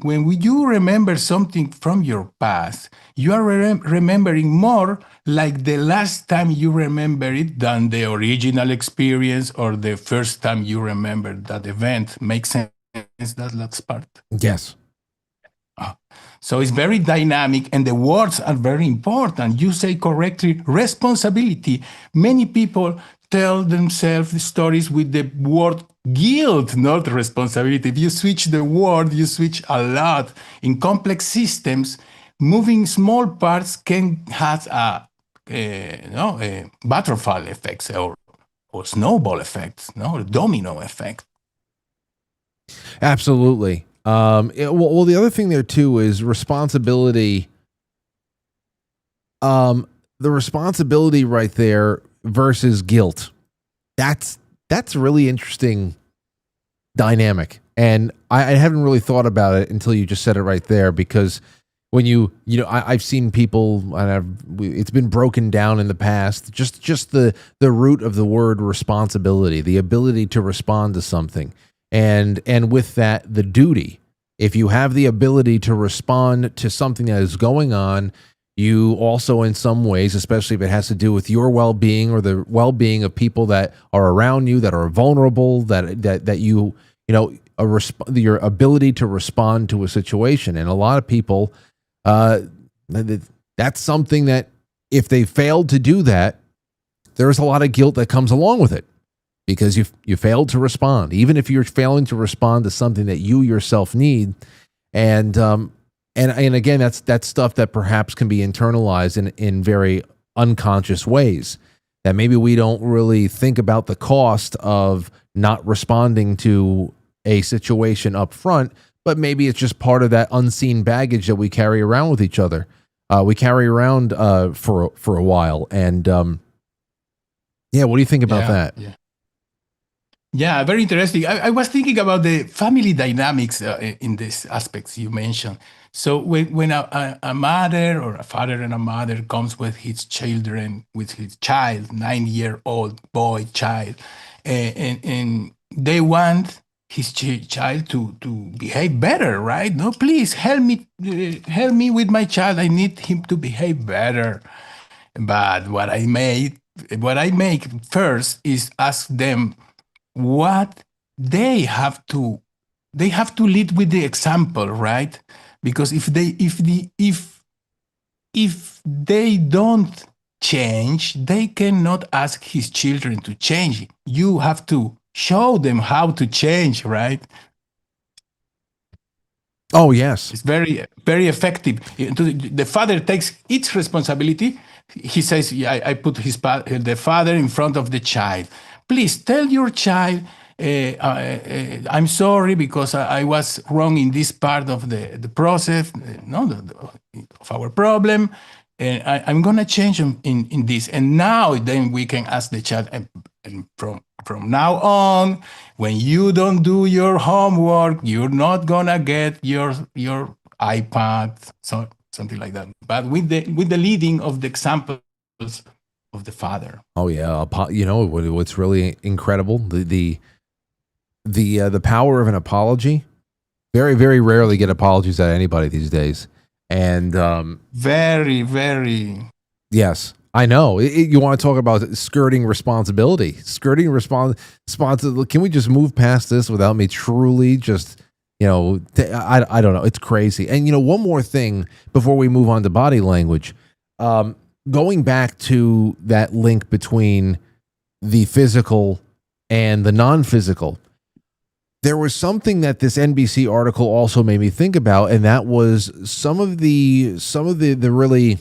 when you remember something from your past, you are remembering more like the last time you remember it than the original experience or the first time you remember that event. Makes sense, that last part? Yes. So it's very dynamic, and the words are very important. You say correctly, responsibility. Many people tell themselves the stories with the word guilt, not responsibility. If you switch the word, you switch a lot. In complex systems, moving small parts can have a butterfly effects or snowball effects, domino effect. Absolutely. Well, the other thing there too is responsibility. The responsibility right there versus guilt. That's a really interesting dynamic, and I haven't really thought about it until you just said it right there. Because when I've seen people, and it's been broken down in the past. Just the root of the word responsibility, the ability to respond to something. And with that, the duty. If you have the ability to respond to something that is going on, you also, in some ways, especially if it has to do with your well-being or the well-being of people that are around you, that are vulnerable, that your ability to respond to a situation. And a lot of people, that's something that if they failed to do that, there's a lot of guilt that comes along with it because you failed to respond, even if you're failing to respond to something that you yourself need. And again, that's stuff that perhaps can be internalized in very unconscious ways that maybe we don't really think about the cost of not responding to a situation up front, but maybe it's just part of that unseen baggage that we carry around with each other. We carry around for a while. And yeah, what do you think about that? Yeah, very interesting. I was thinking about the family dynamics in these aspects you mentioned. So when a mother or a father and a mother comes with his children, with his child, 9-year-old boy child, and they want his child to behave better, right? No, please help me with my child. I need him to behave better. But what I make first is ask them what they have to lead with the example, right? Because if they don't change, they cannot ask his children to change. You have to show them how to change, right? Oh, yes. It's very, very effective. The father takes its responsibility. He says, I put the father in front of the child. Please tell your child, I'm sorry because I was wrong in this part of the process, of our problem. And I'm going to change in this. And now then we can ask the child, and from now on, when you don't do your homework, you're not going to get your iPad, so something like that. But with the leading of the examples of the father. Oh yeah, what's really incredible, the power of an apology. Very, very rarely get apologies out of anybody these days, and very, very. Yes, I know. You want to talk about skirting responsibility? Can we just move past this without me truly just? I don't know. It's crazy. And one more thing before we move on to body language. Going back to that link between the physical and the non-physical, there was something that this NBC article also made me think about, and that was some of the really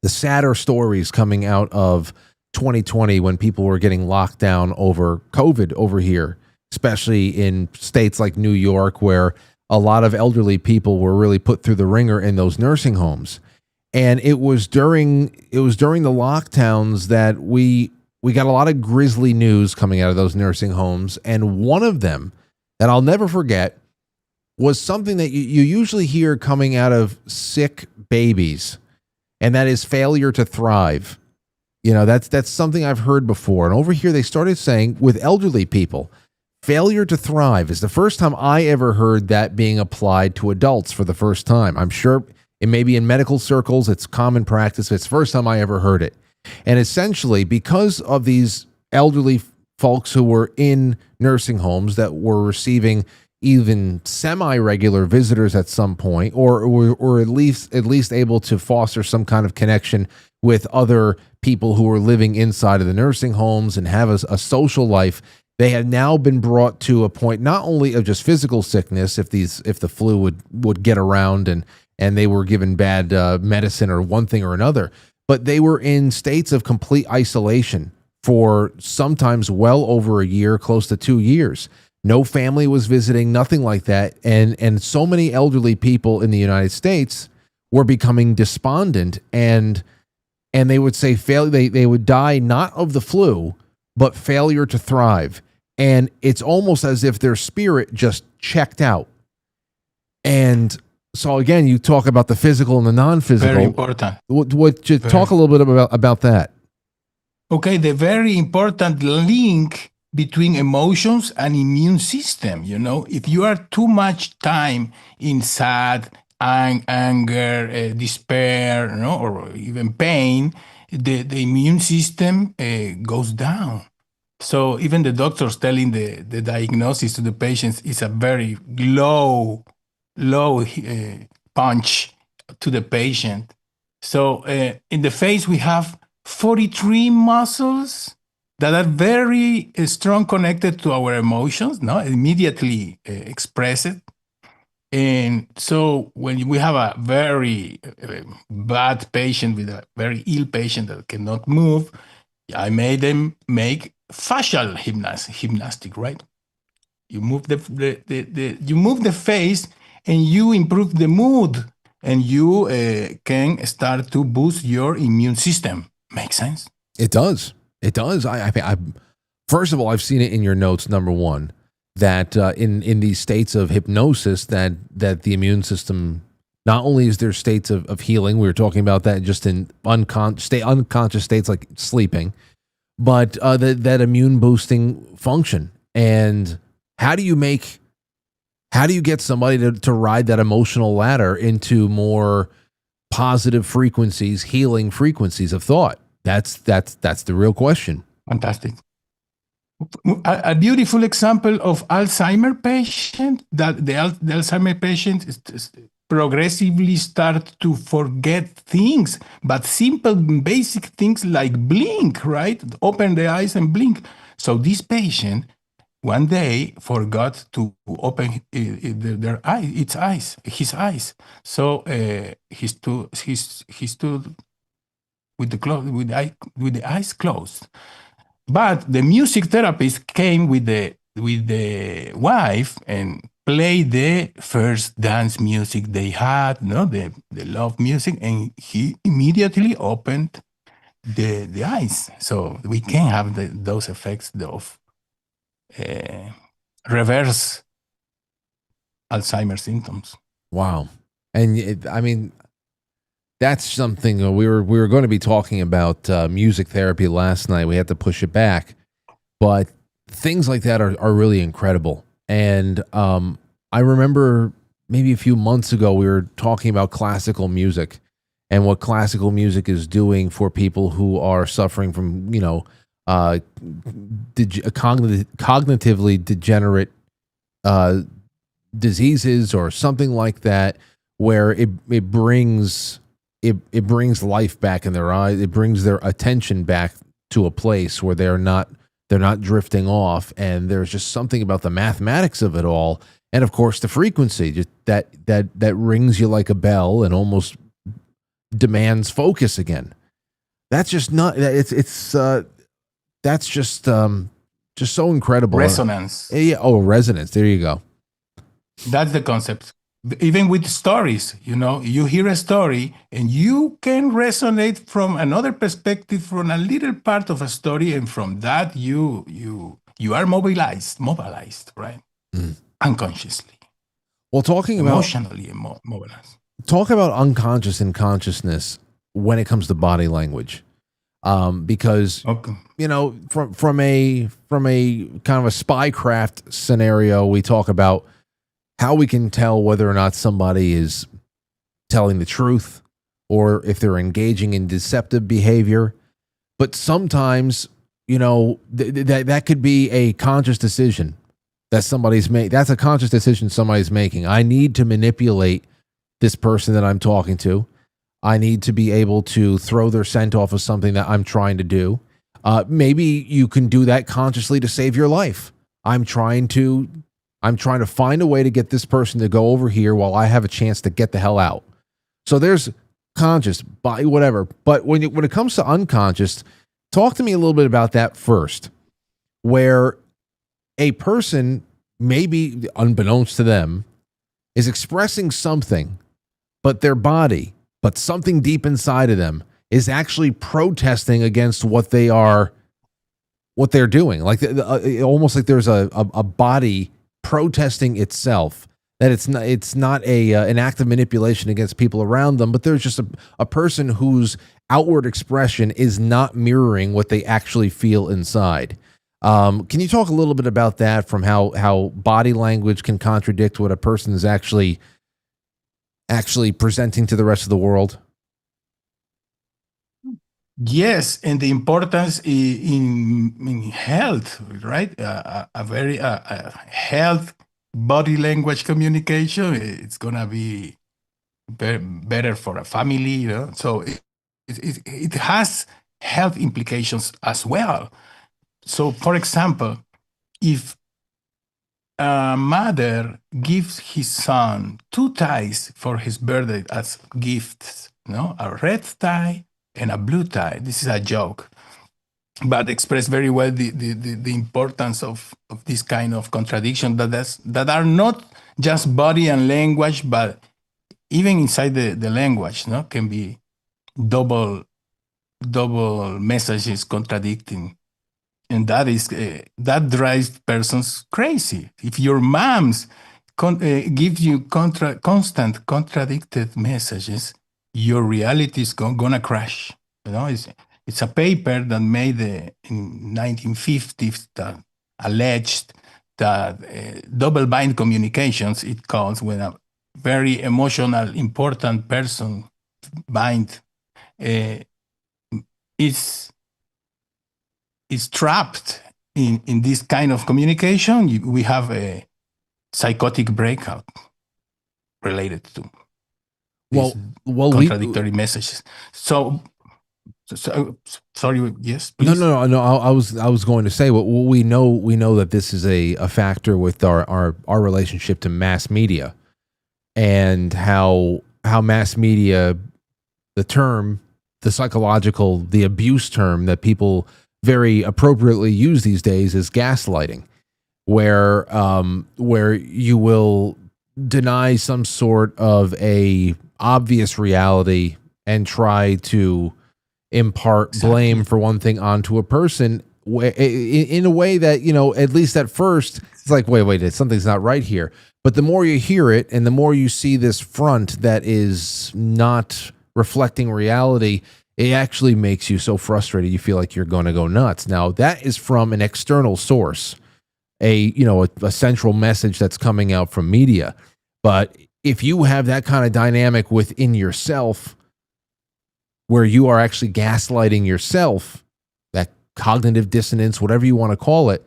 the sadder stories coming out of 2020 when people were getting locked down over COVID over here, especially in states like New York, where a lot of elderly people were really put through the ringer in those nursing homes. And it was during the lockdowns that we got a lot of grisly news coming out of those nursing homes. And one of them that I'll never forget was something that you usually hear coming out of sick babies, and that is failure to thrive. That's something I've heard before. And over here they started saying with elderly people, failure to thrive is the first time I ever heard that being applied to adults for the first time. I'm sure it may be in medical circles, it's common practice. It's the first time I ever heard it. And essentially, because of these elderly folks who were in nursing homes that were receiving even semi-regular visitors at some point, or at least able to foster some kind of connection with other people who were living inside of the nursing homes and have a social life, they had now been brought to a point not only of just physical sickness, if the flu would get around and they were given bad medicine or one thing or another, but they were in states of complete isolation for sometimes well over a year, close to 2 years. No family was visiting, nothing like that. And so many elderly people in the United States were becoming despondent, and they would say they would die not of the flu, but failure to thrive. And it's almost as if their spirit just checked out. And so again, you talk about the physical and the non-physical. Very important. Talk a little bit about that. Okay, the very important link between emotions and immune system. If you are too much time in sad, anger, despair, or even pain, the immune system goes down. So even the doctors telling the diagnosis to the patients is a very low punch to the patient. So in the face, we have 43 muscles that are very strong connected to our emotions, no? Immediately express it. And so when we have a very bad patient with a very ill patient that cannot move, I made them make facial gymnastic, right? You move you move the face and you improve the mood and you can start to boost your immune system. Make sense? It does. It does. I first of all, I've seen it in your notes. Number one, that in these states of hypnosis, that the immune system, not only is there states of healing, we were talking about that just in unconscious states like sleeping, but that immune boosting function. And how do you get somebody to ride that emotional ladder into more positive frequencies, healing frequencies of thought? That's the real question. Fantastic. A beautiful example of Alzheimer patient, that the Alzheimer patient is progressively start to forget things, but simple basic things like blink, right? Open the eyes and blink. So this patient one day forgot to open his eyes. So he stood with the eyes closed. But the music therapist came with the wife and played the first dance music they had, no, the love music, and he immediately opened the eyes. So we can have those effects of reverse Alzheimer's symptoms. Wow. And I mean, that's something we were going to be talking about music therapy last night. We had to push it back, but things like that are really incredible. And I remember maybe a few months ago we were talking about classical music and what classical music is doing for people who are suffering from cognitively degenerate diseases or something like that, where it brings life back in their eyes. It brings their attention back to a place where they're not drifting off. And there's just something about the mathematics of it all, and of course the frequency just that rings you like a bell and almost demands focus again. That's just not. That's just so incredible. Resonance. Yeah. Oh, resonance. There you go. That's the concept. Even with stories, you hear a story and you can resonate from another perspective, from a little part of a story, and from that you are mobilized, right? Unconsciously. Well, talking about emotionally mobilized. Talk about unconscious and consciousness when it comes to body language, because Okay. from a kind of a spycraft scenario, we talk about how we can tell whether or not somebody is telling the truth or if they're engaging in deceptive behavior. But sometimes, that could be a conscious decision that somebody's made. That's a conscious decision somebody's making. I need to manipulate this person that I'm talking to. I need to be able to throw their scent off of something that I'm trying to do. Maybe you can do that consciously to save your life. I'm trying to find a way to get this person to go over here while I have a chance to get the hell out. So there's conscious, body, whatever. But when it comes to unconscious, talk to me a little bit about that first, where a person, maybe unbeknownst to them, is expressing something, but something deep inside of them is actually protesting against what they're doing. Like almost like there's a body protesting itself, that it's not an act of manipulation against people around them, but there's just a person whose outward expression is not mirroring what they actually feel inside. Can you talk a little bit about that, from how body language can contradict what a person is actually presenting to the rest of the world? Yes, and the importance in health, right? A very health body language communication. It's gonna be better for a family, you know. So it has health implications as well. So, for example, if a mother gives his son 2 ties for his birthday as gifts, no, a red tie and a blue tie. This is a joke, but express very well the importance of this kind of contradiction that are not just body and language, but even inside the language, no, can be double messages contradicting, and that drives persons crazy. If your moms gives you constant contradicted messages, your reality is gonna crash. You know, it's a paper that made in 1950s that alleged that double bind communications, it calls, when a very emotional, important person bind is trapped in this kind of communication. We have a psychotic breakout related to these contradictory messages. So, sorry, yes, please. No. I was going to say, well, we know that this is a factor with our relationship to mass media, and how mass media, the psychological, the abuse term that people very appropriately use these days is gaslighting, where you will deny some sort of a obvious reality and try to impart blame for one thing onto a person in a way that, you know, at least at first it's like, wait, something's not right here. But the more you hear it and the more you see this front that is not reflecting reality, it actually makes you so frustrated you feel like you're going to go nuts. Now, that is from an external source, a central message that's coming out from media. But if you have that kind of dynamic within yourself, where you are actually gaslighting yourself, that cognitive dissonance, whatever you want to call it,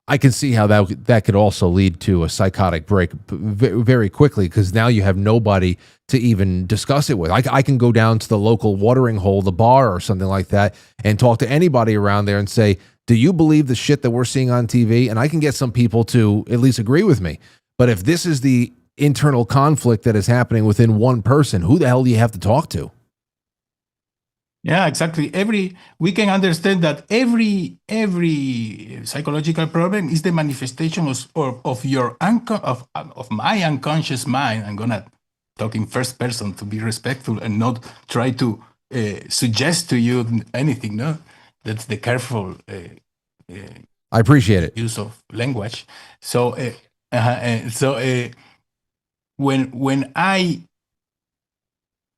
I can see how that could also lead to a psychotic break very quickly, because now you have nobody to even discuss it with. I can go down to the local watering hole, the bar or something like that, and talk to anybody around there and say, do you believe the shit that we're seeing on TV? And I can get some people to at least agree with me. But if this is the internal conflict that is happening within one person, who the hell do you have to talk to? Yeah, exactly. We can understand that every psychological problem is the manifestation of your of my unconscious mind. I'm gonna talk in first person to be respectful and not try to suggest to you anything. No, that's the careful. I appreciate it. Use of language. So when I.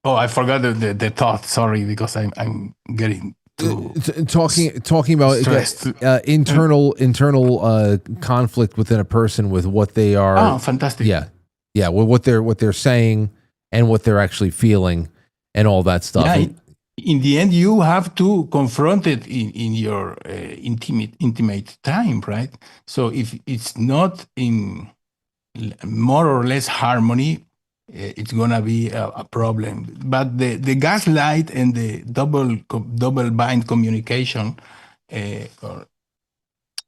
Oh, I forgot the thought. Sorry, because I'm getting too talking about internal conflict within a person with what they are. Oh, fantastic! Yeah, with what they're saying and what they're actually feeling and all that stuff. Yeah, in the end, you have to confront it in your intimate time, right? So if it's not in more or less harmony, it's gonna be a problem. But the gaslight and the double bind communication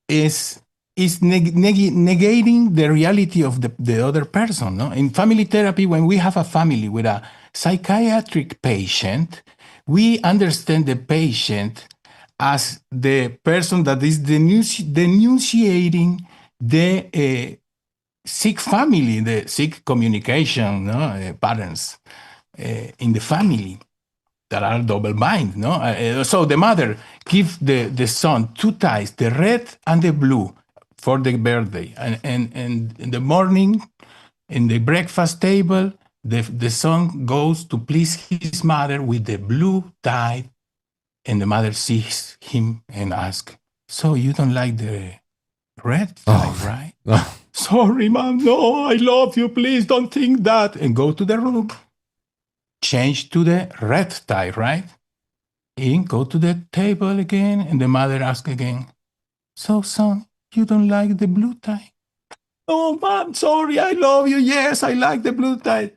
is negating the reality of the other person. No? In family therapy, when we have a family with a psychiatric patient, we understand the patient as the person that is denunciating the sick family, the sick communication patterns in the family that are double bind. So the mother gives the son 2 ties, the red and the blue, for the birthday. And in the morning, in the breakfast table, the son goes to please his mother with the blue tie, and the mother sees him and asks, so you don't like the red tie, right? Oh. Sorry, mom, no, I love you, please don't think that. And go to the room, change to the red tie, right? And go to the table again, and the mother asks again, so son, you don't like the blue tie? Oh, mom, sorry, I love you, yes, I like the blue tie.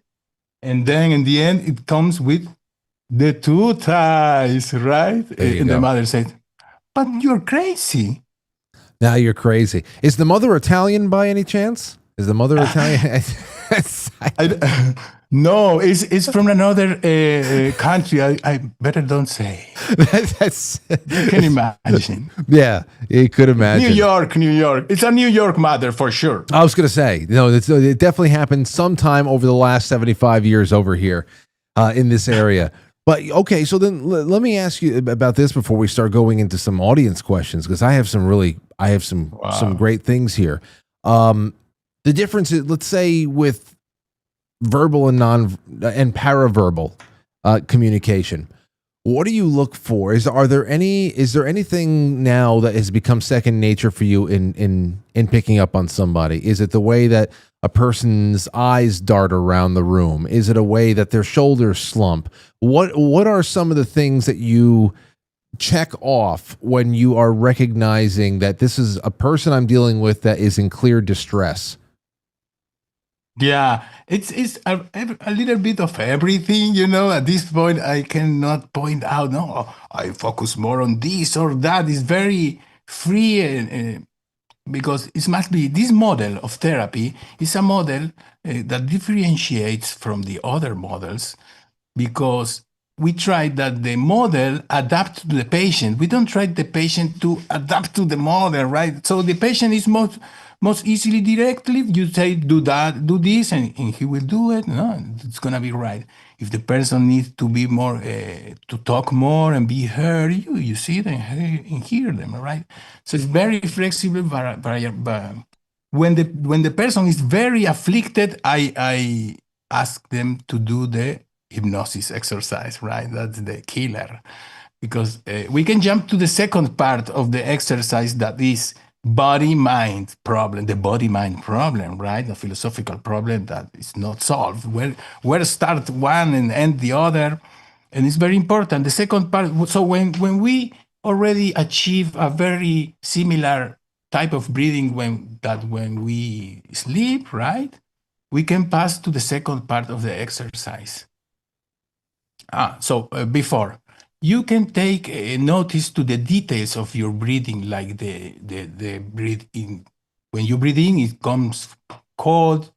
And then in the end, it comes with the two thighs, right? And the mother said, but you're crazy. Now you're crazy. Is the mother Italian by any chance? Is the mother Italian? No, it's from another country. I better don't say. You can imagine. Yeah, you could imagine. New York. It's a New York mother for sure. I was going to say, no, it definitely happened sometime over the last 75 years over here in this area. But okay, so then let me ask you about this before we start going into some audience questions, because I have some great things here. The difference is, let's say, with verbal and paraverbal communication. What do you look for? Is there anything now that has become second nature for you in picking up on somebody? Is it the way that a person's eyes dart around the room? Is it a way that their shoulders slump? What are some of the things that you check off when you are recognizing that this is a person I'm dealing with that is in clear distress? Yeah, it's a little bit of everything, At this point, I cannot point out, no, I focus more on this or that. It's very free, and because it must be this model of therapy is a model that differentiates from the other models, because we try that the model adapt to the patient. We don't try the patient to adapt to the model, right? So the patient is most easily directly. You say, do that, do this, and he will do it. No, it's going to be right. If the person needs to be more, to talk more and be heard, you see them and hear them, right? So it's very flexible. But when the person is very afflicted, I ask them to do the hypnosis exercise, right? That's the killer. Because we can jump to the second part of the exercise, that is body-mind problem, the body-mind problem, right? The philosophical problem that is not solved. Where start one and end the other? And it's very important. The second part, so when we already achieve a very similar type of breathing when we sleep, right? We can pass to the second part of the exercise. Before, you can take notice to the details of your breathing, like the breathe in. When you breathe in, it comes cold,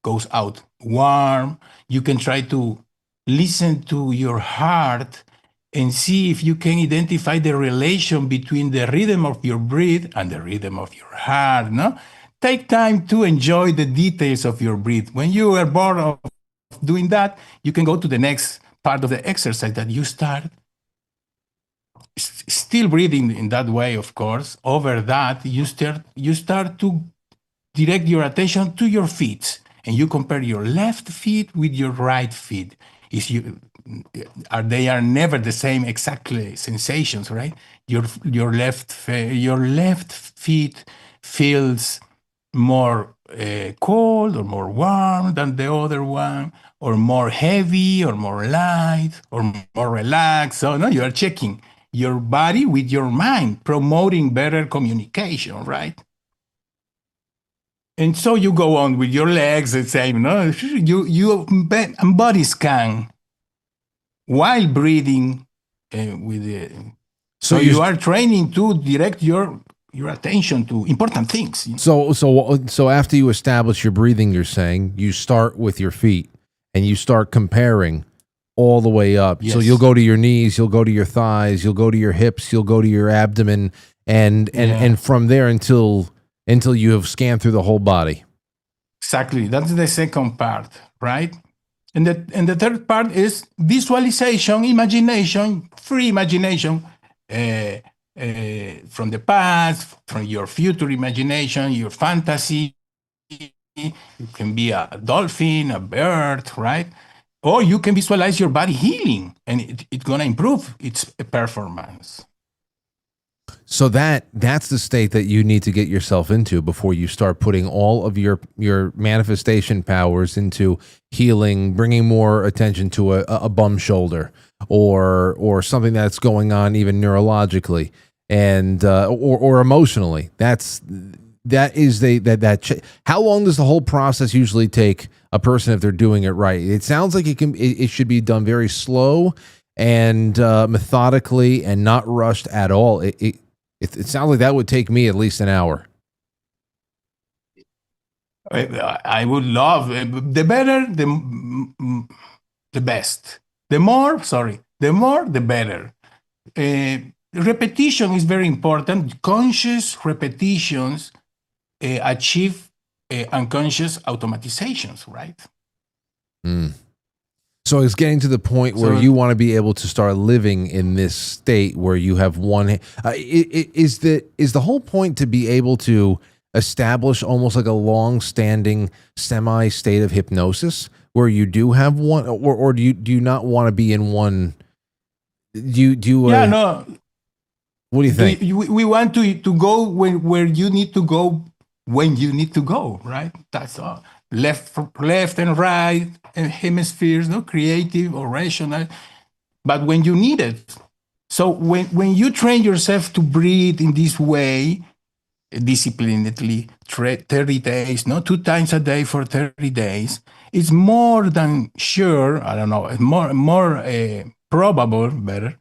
goes out warm. You can try to listen to your heart and see if you can identify the relation between the rhythm of your breath and the rhythm of your heart. No, take time to enjoy the details of your breath. When you are bored of doing that, you can go to the next part of the exercise that you start. Still breathing in that way, of course. Over that, you start to direct your attention to your feet, and you compare your left feet with your right feet. They are never the same exactly sensations, right? Your left feet feels more cold or more warm than the other one, or more heavy or more light or more relaxed. So no, you are checking your body with your mind, promoting better communication, right? And so you go on with your legs and say, you body scan while breathing with it. So you are training to direct your attention to important things. So after you establish your breathing, you're saying you start with your feet and you start comparing all the way up. Yes. So you'll go to your knees, you'll go to your thighs, you'll go to your hips, you'll go to your abdomen, and from there until you have scanned through the whole body. Exactly. That's the second part, right? And the third part is visualization, imagination, free imagination from the past, from your future imagination, your fantasy. It can be a dolphin, a bird, right? Or you can visualize your body healing, and it's going to improve its performance. So that's the state that you need to get yourself into before you start putting all of your manifestation powers into healing, bringing more attention to a bum shoulder or something that's going on even neurologically and or emotionally. That's that is how long does the whole process usually take a person if they're doing it right? It sounds like it should be done very slow and methodically and not rushed at all. It sounds like that would take me at least an hour. I would love the better, the best. The more, the better. Repetition is very important. Conscious repetitions achieve unconscious automatizations, right? So it's getting to the point where you want to be able to start living in this state where you have one. Is the whole point to be able to establish almost like a long-standing semi-state of hypnosis where you do have one, or do you not want to be in one? Yeah, no. What do you think? We want to go where you need to go when you need to go, right? That's all. Left and right and hemispheres, no creative or rational, but when you need it. So when you train yourself to breathe in this way, disciplinedly, 30 days, no 2 times a day for 30 days, it's more than sure, I don't know, more probable, better,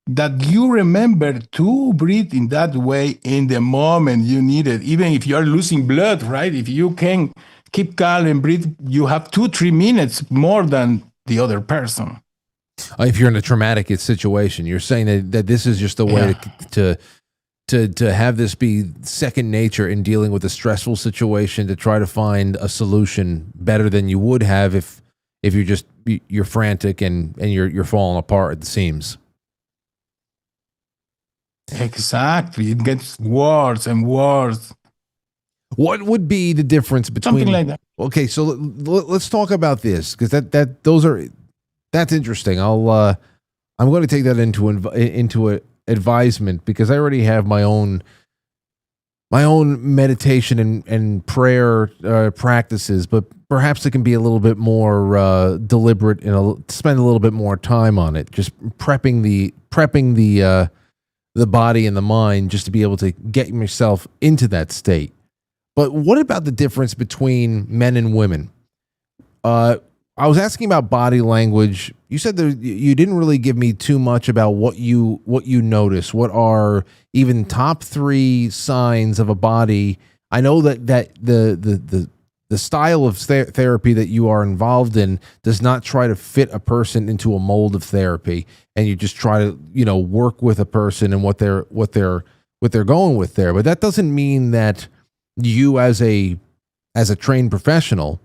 that you remember to breathe in that way in the moment you need it. Even if you're losing blood, right? If you can keep calm and breathe, you have 2-3 minutes more than the other person. If you're in a traumatic situation, you're saying that this is just a way to have this be second nature in dealing with a stressful situation, to try to find a solution better than you would have if you're frantic and you're falling apart at the seams. Exactly. It gets worse and worse. What would be the difference between something like that? Okay, so let's talk about this, because that's interesting. I'm going to take that into a advisement, because I already have my own meditation and prayer practices, but perhaps it can be a little bit more deliberate and spend a little bit more time on it, just prepping the body and the mind, just to be able to get yourself into that state. But what about the difference between men and women? I was asking about body language. You said that you didn't really give me too much about what you notice. What are even top 3 signs of a body? I know that the style of therapy that you are involved in does not try to fit a person into a mold of therapy, and you just try to work with a person and what they're going with there. But that doesn't mean that you as a trained professional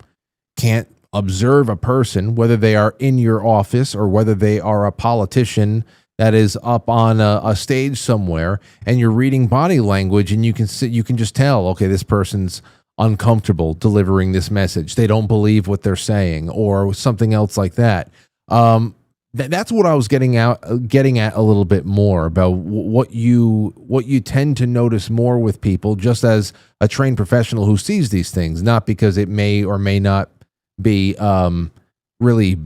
can't observe a person, whether they are in your office or whether they are a politician that is up on a stage somewhere, and you're reading body language, and you can just tell, okay, this person's uncomfortable delivering this message. They don't believe what they're saying, or something else like that. That's what I was getting at a little bit more about what you tend to notice more with people, just as a trained professional who sees these things, not because it may or may not be really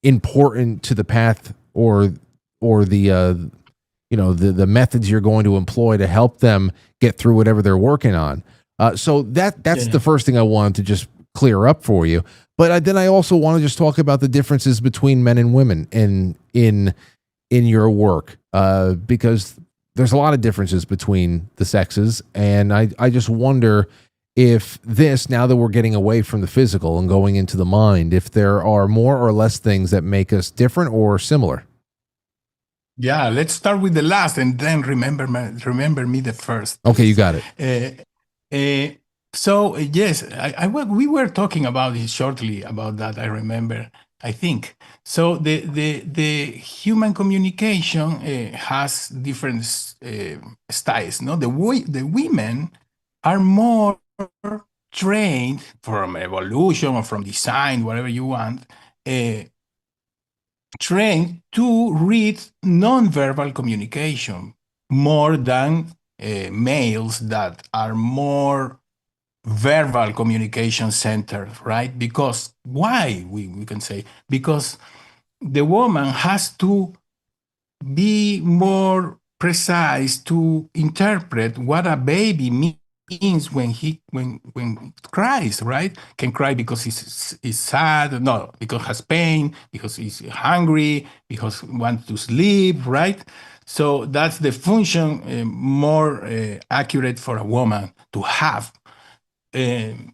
important to the path or the the methods you're going to employ to help them get through whatever they're working on. So that's the first thing I wanted to just clear up for you. But then I also want to just talk about the differences between men and women in your work, because there's a lot of differences between the sexes, and I just wonder if this, now that we're getting away from the physical and going into the mind, if there are more or less things that make us different or similar. Yeah, let's start with the last, and then remember me the first. Okay, you got it. So yes, we were talking about it shortly about that. I remember. I think so. The human communication has different styles. No, the women are more trained from evolution or from design, whatever you want. Trained to read non-verbal communication more than males that are more verbal communication centered, right? Because why? We can say because the woman has to be more precise to interpret what a baby means when it cries, right? Can cry because he's sad, no, because has pain, because he's hungry, because he wants to sleep, right? So that's the function more accurate for a woman to have.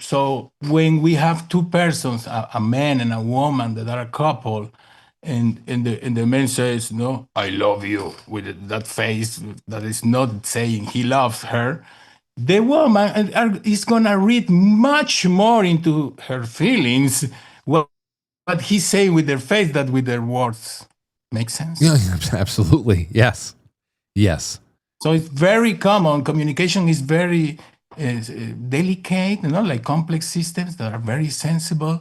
So when we have two persons, a man and a woman that are a couple, and the man says, "No, I love you," with that face that is not saying he loves her, the woman is gonna read much more into her feelings what he say with their face than with their words. Make sense? Yeah, absolutely. Yes. Yes. So it's very common. Communication is very delicate, like complex systems that are very sensible.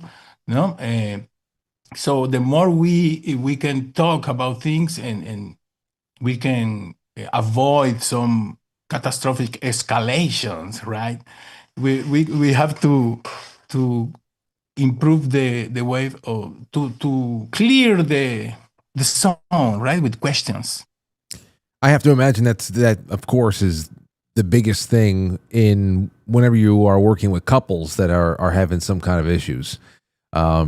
So the more we can talk about things and we can avoid some catastrophic escalations, right? We have to improve the way of to clear the zone, right, with questions. I have to imagine that of course is the biggest thing in whenever you are working with couples that are having some kind of issues. Yeah.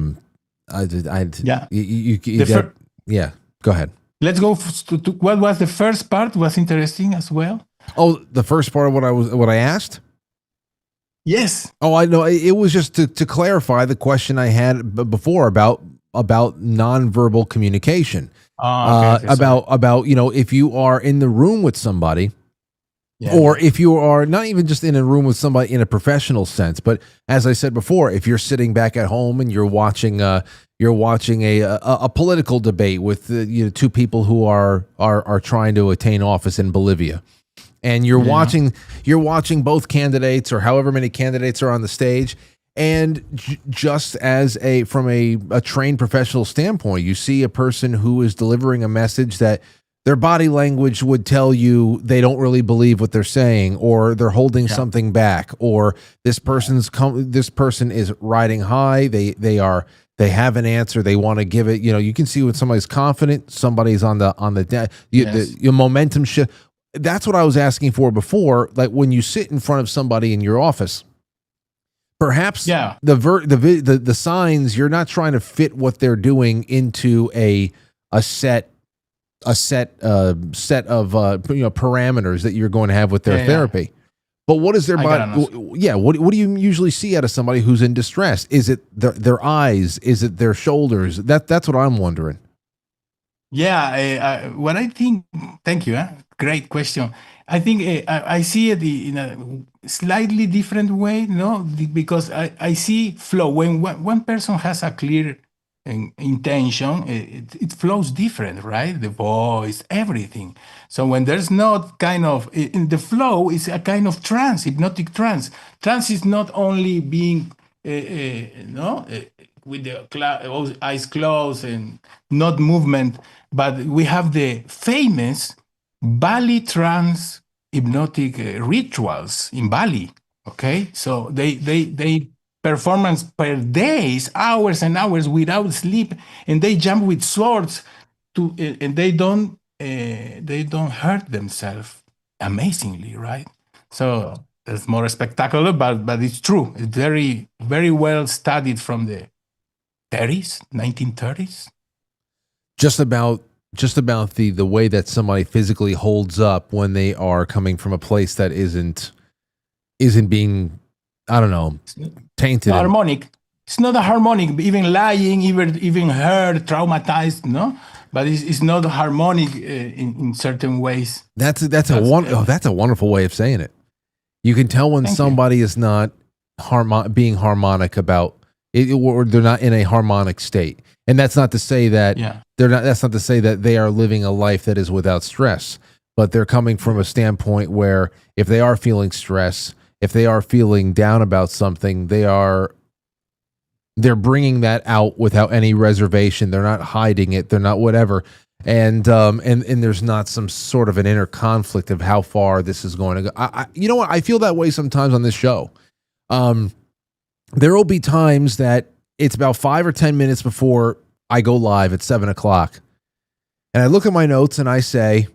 Yeah. Go ahead. Let's go to what was the first part was interesting as well. Oh, the first part of what I asked? Yes. Oh, I know. It was just to clarify the question I had before about nonverbal communication. Okay, About if you are in the room with somebody, or if you are not even just in a room with somebody in a professional sense, but as I said before, if you're sitting back at home and you're watching a political debate with two people who are trying to attain office in Bolivia, and you're watching both candidates or however many candidates are on the stage. And just as from a trained professional standpoint, you see a person who is delivering a message that their body language would tell you they don't really believe what they're saying, or they're holding something back, or this person is riding high. They have an answer. They want to give it. You can see when somebody's confident, somebody's on the your momentum shift. That's what I was asking for before. Like when you sit in front of somebody in your office. Perhaps the signs, you're not trying to fit what they're doing into a set of parameters that you're going to have with their therapy. But what is their body? Yeah, what do you usually see out of somebody who's in distress? Is it their eyes? Is it their shoulders? That's what I'm wondering. Yeah, what I think. Thank you. Great question. I think I see it in a slightly different way, because I see flow. When one person has a clear intention, it flows different, right? The voice, everything. So when there's not kind of, in the flow, is a kind of trance, hypnotic trance. Trance is not only being, with the eyes closed and not movement, but we have the famous Bali trance hypnotic rituals in Bali. Okay, so they performance per days, hours and hours without sleep, and they jump with swords and they don't hurt themselves amazingly, right? So it's more spectacular, but it's true. It's very, very well studied from the 1930s. Just about the way that somebody physically holds up when they are coming from a place that isn't being, I don't know, tainted. Harmonic. It's not a harmonic. Even lying, even hurt, traumatized, no. But it's not harmonic in certain ways. That's a wonderful way of saying it. You can tell when somebody is not being harmonic about it, or they're not in a harmonic state. And that's not to say that that's not to say that they are living a life that is without stress, but they're coming from a standpoint where if they are feeling stress, if they are feeling down about something, they're bringing that out without any reservation. They're not hiding it. They're not whatever. And there's not some sort of an inner conflict of how far this is going to go. You know what? I feel that way sometimes on this show. There will be times that it's about 5 or 10 minutes before I go live at 7:00. And I look at my notes and I say,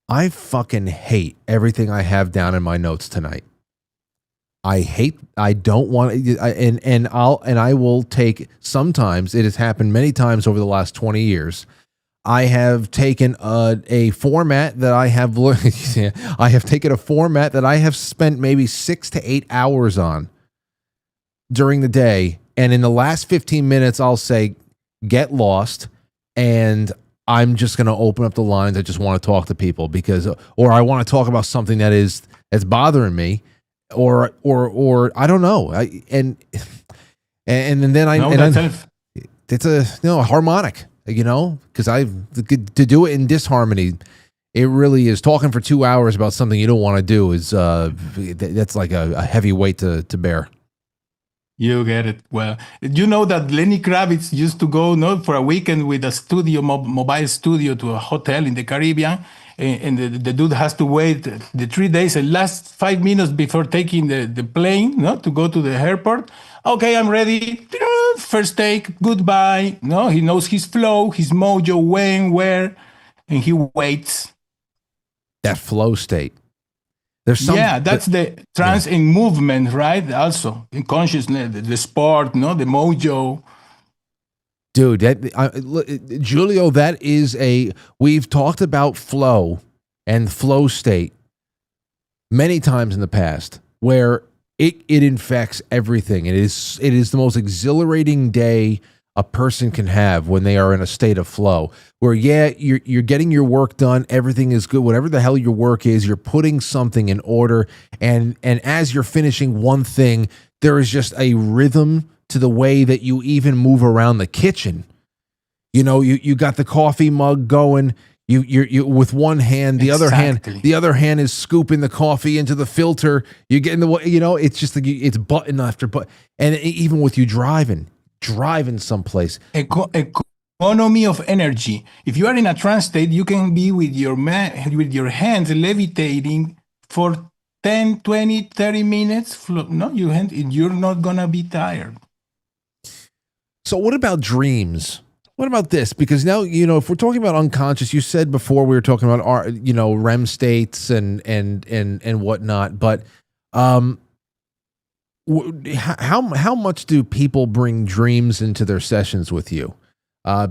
I fucking hate everything I have down in my notes tonight. I don't want and I will take, sometimes it has happened many times over the last 20 years. I have taken a format that I have I have taken a format that I have spent maybe 6 to 8 hours on during the day, and in the last 15 minutes I'll say get lost, and I'm just going to open up the lines. I just want to talk to people because, or I want to talk about something that's bothering me, or I don't know. And then it's a harmonic, because to do it in disharmony, it really is. Talking for 2 hours about something you don't want to do is that's like a heavy weight to bear. You get it. Well, you know that Lenny Kravitz used to go for a weekend with a studio, mobile studio, to a hotel in the Caribbean, and the dude has to wait the 3 days and last 5 minutes before taking the plane, to go to the airport. Okay, I'm ready. First take, goodbye. He knows his flow, his mojo, when, where, and he waits. That flow state. That's the trance in movement, right? Also in consciousness, the sport, the mojo. Dude, Julio, that is we've talked about flow and flow state many times in the past, where it infects everything. It is the most exhilarating day a person can have when they are in a state of flow, where you're getting your work done, everything is good, whatever the hell your work is, you're putting something in order, and as you're finishing one thing, there is just a rhythm to the way that you even move around the kitchen. You got the coffee mug going, you with one hand, the other hand is scooping the coffee into the filter, you're getting it's just like it's button after button. And even with you driving someplace. Economy of energy. If you are in a trance state, you can be with your hands levitating for 10, 20, 30 minutes. You're not going to be tired. So what about dreams? What about this? Because now, if we're talking about unconscious, you said before we were talking about our, REM states and whatnot, but how much do people bring dreams into their sessions with you?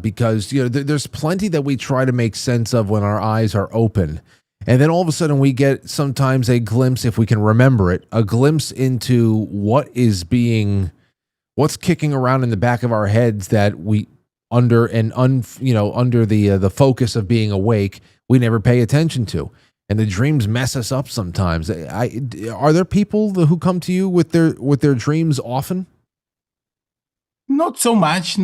Because there's plenty that we try to make sense of when our eyes are open, and then all of a sudden we get sometimes a glimpse, if we can remember it, a glimpse into what's kicking around in the back of our heads that we under the focus of being awake, we never pay attention to. And the dreams mess us up sometimes. Are there people who come to you with their dreams often? Not so much.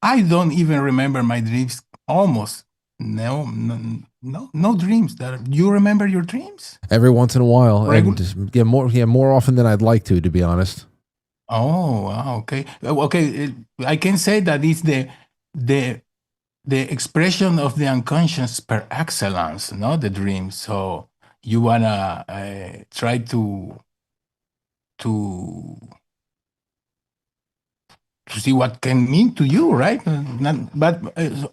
I don't even remember my dreams. Almost. No dreams. You remember your dreams? Every once in a while. And more often than I'd like to be honest. Oh, wow, okay. Okay, I can say that it's the expression of the unconscious per excellence, the dream. So you wanna try to see what can mean to you, right? But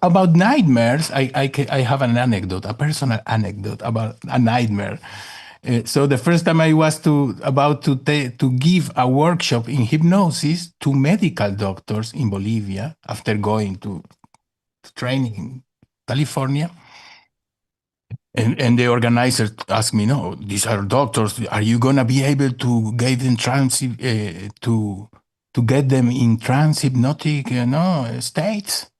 about nightmares, I have an anecdote, a personal anecdote about a nightmare. So the first time I was about to give a workshop in hypnosis to medical doctors in Bolivia after going to training in California. And the organizer asked me, no, these are doctors. Are you going to be able to get them to get them in trance hypnotic states?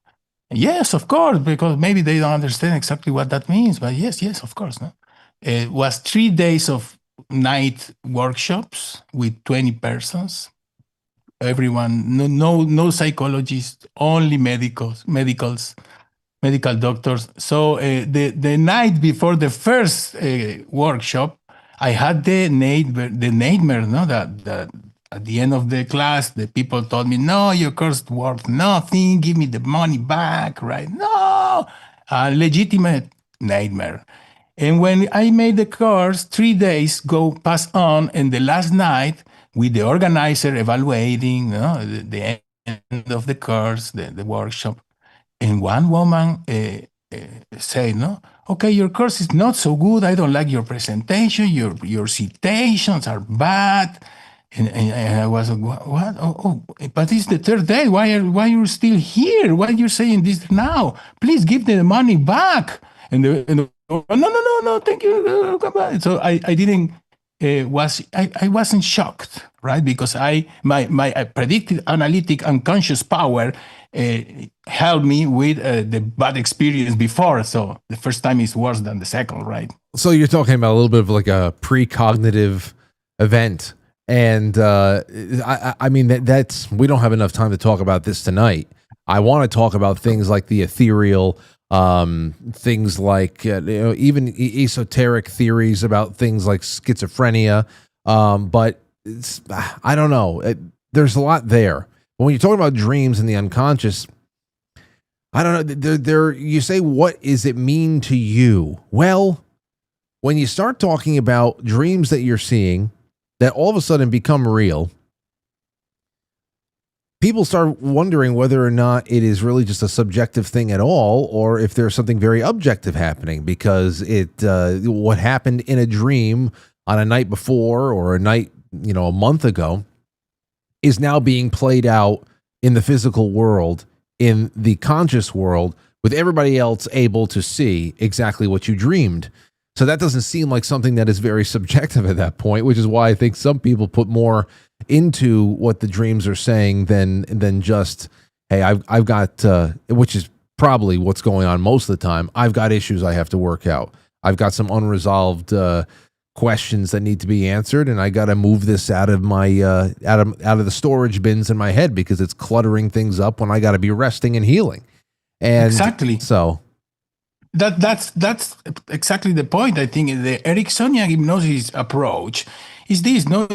Yes, of course, because maybe they don't understand exactly what that means. But yes, of course. No? It was 3 days of night workshops with 20 persons. Everyone, no psychologists, only medical doctors. So the night before the first workshop, I had the nightmare, that at the end of the class, the people told me, no, your course worth nothing, give me the money back, right? No, a legitimate nightmare. And when I made the course, 3 days pass on, and the last night, with the organizer evaluating the end of the course, the workshop, and one woman say, no, okay, your course is not so good. I don't like your presentation. Your citations are bad. And I was like, what? But it's the third day. Why are you still here? Why are you saying this now? Please give the money back. And no, thank you. Come on. So I didn't. I wasn't shocked, right? Because my predictive analytic unconscious power helped me with the bad experience before. So the first time is worse than the second, right? So you're talking about a little bit of like a precognitive event. And I mean, that's, we don't have enough time to talk about this tonight. I want to talk about things like the ethereal, things like even esoteric theories about things like schizophrenia. But I don't know. There's a lot there. But when you're talking about dreams and the unconscious, I don't know. You say, what does it mean to you? Well, when you start talking about dreams that you're seeing that all of a sudden become real, people start wondering whether or not it is really just a subjective thing at all, or if there's something very objective happening, because what happened in a dream on a night before or a night, a month ago, is now being played out in the physical world, in the conscious world, with everybody else able to see exactly what you dreamed. So that doesn't seem like something that is very subjective at that point, which is why I think some people put more into what the dreams are saying than just, hey, I've got, which is probably what's going on most of the time. I've got issues I have to work out. I've got some unresolved questions that need to be answered, and I got to move this out of my out of the storage bins in my head because it's cluttering things up when I got to be resting and healing. And exactly. So that's exactly the point. I think the Ericksonian hypnosis approach is this: no,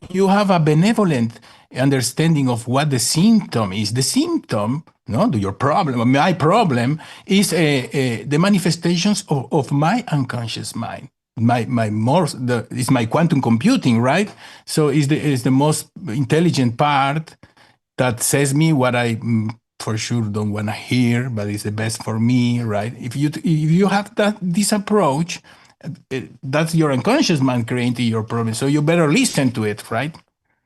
you have a benevolent understanding of what the symptom is. The symptom, no, your problem, my problem, is the manifestations of my unconscious mind. It's my quantum computing, right? So is the most intelligent part that says me what I for sure don't want to hear, but it's the best for me, right? If you have this approach, that's your unconscious mind creating your problem. So you better listen to it, right?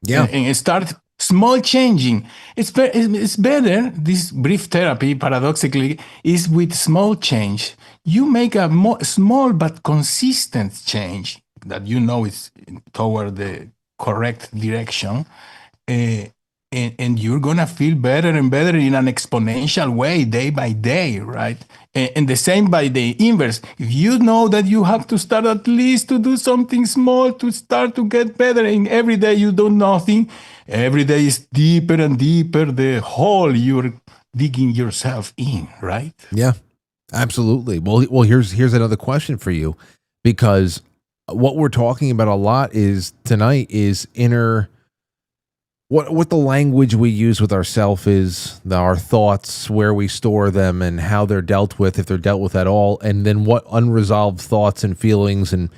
Yeah, and start small changing. It's better. This brief therapy, paradoxically, is with small change. You make a small but consistent change that is toward the correct direction. And you're going to feel better and better in an exponential way, day by day, right? And the same by the inverse. If you know that you have to start at least to do something small to start to get better, and every day you do nothing, every day is deeper and deeper the hole you're digging yourself in, right? Yeah, absolutely. Well, here's another question for you, because what we're talking about a lot tonight is inner. What the language we use with ourselves is, our thoughts, where we store them, and how they're dealt with, if they're dealt with at all, and then what unresolved thoughts and feelings and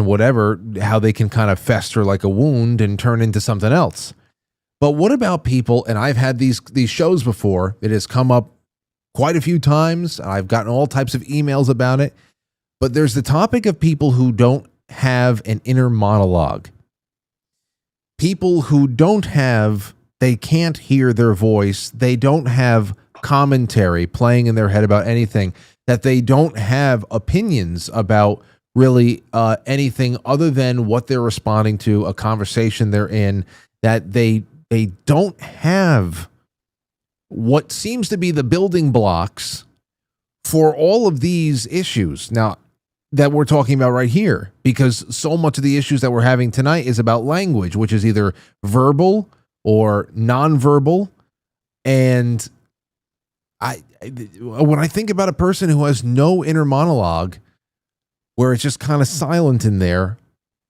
whatever, how they can kind of fester like a wound and turn into something else. But what about people? And I've had these shows before. It has come up quite a few times. I've gotten all types of emails about it. But there's the topic of people who don't have an inner monologue. People who they can't hear their voice. They don't have commentary playing in their head about anything, that they don't have opinions about really anything other than what they're responding to, a conversation they're in, that they don't have what seems to be the building blocks for all of these issues. Now, that we're talking about right here, because so much of the issues that we're having tonight is about language, which is either verbal or nonverbal. And when I think about a person who has no inner monologue, where it's just kind of silent in there,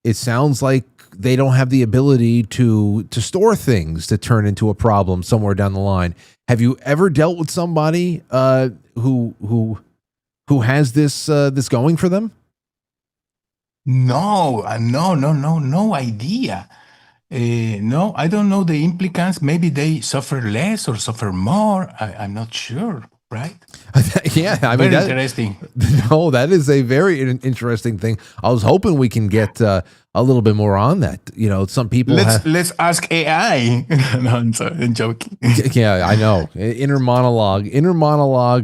it sounds like they don't have the ability to store things to turn into a problem somewhere down the line. Have you ever dealt with somebody who has this going for them? No idea. No, I don't know the implicants. Maybe they suffer less or suffer more. I'm not sure. right? Yeah, I Very mean, interesting. No, that is a very interesting thing. I was hoping we can get a little bit more on that. You know, some people Let's ask AI. No, I'm sorry, I'm joking. Yeah, I know. Inner monologue,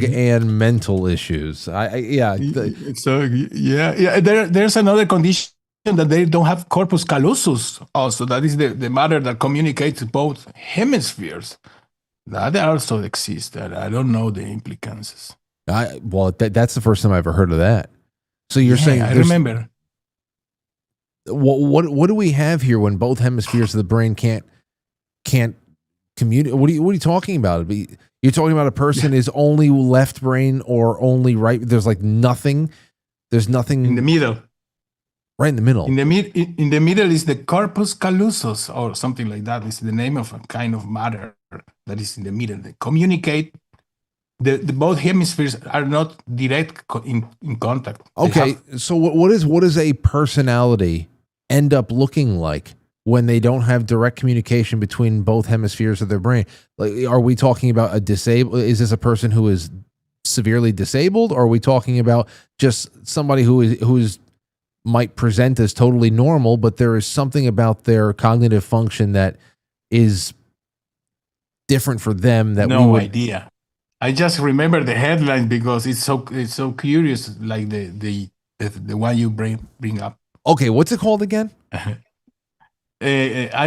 and mental issues. There's another condition that they don't have corpus callosum. Also, that is the matter that communicates both hemispheres. That also exists. That I don't know the implications. That's the first time I ever heard of that. So you're saying I remember. What do we have here when both hemispheres of the brain can't communicate? What are you talking about? You're talking about a person is only left brain or only right. There's like nothing. There's nothing in the middle. Right in the middle. In the middle is the corpus callosum or something like that. It's the name of a kind of matter that is in the middle. They communicate. The both hemispheres are not direct in contact. Okay, so what does a personality end up looking like when they don't have direct communication between both hemispheres of their brain? Like, are we talking about a disabled? Is this a person who is severely disabled, or are we talking about just somebody who is might present as totally normal, but there is something about their cognitive function that is different for them? That no idea. I just remember the headline because it's so curious, like the one you bring up. Okay, what's it called again? I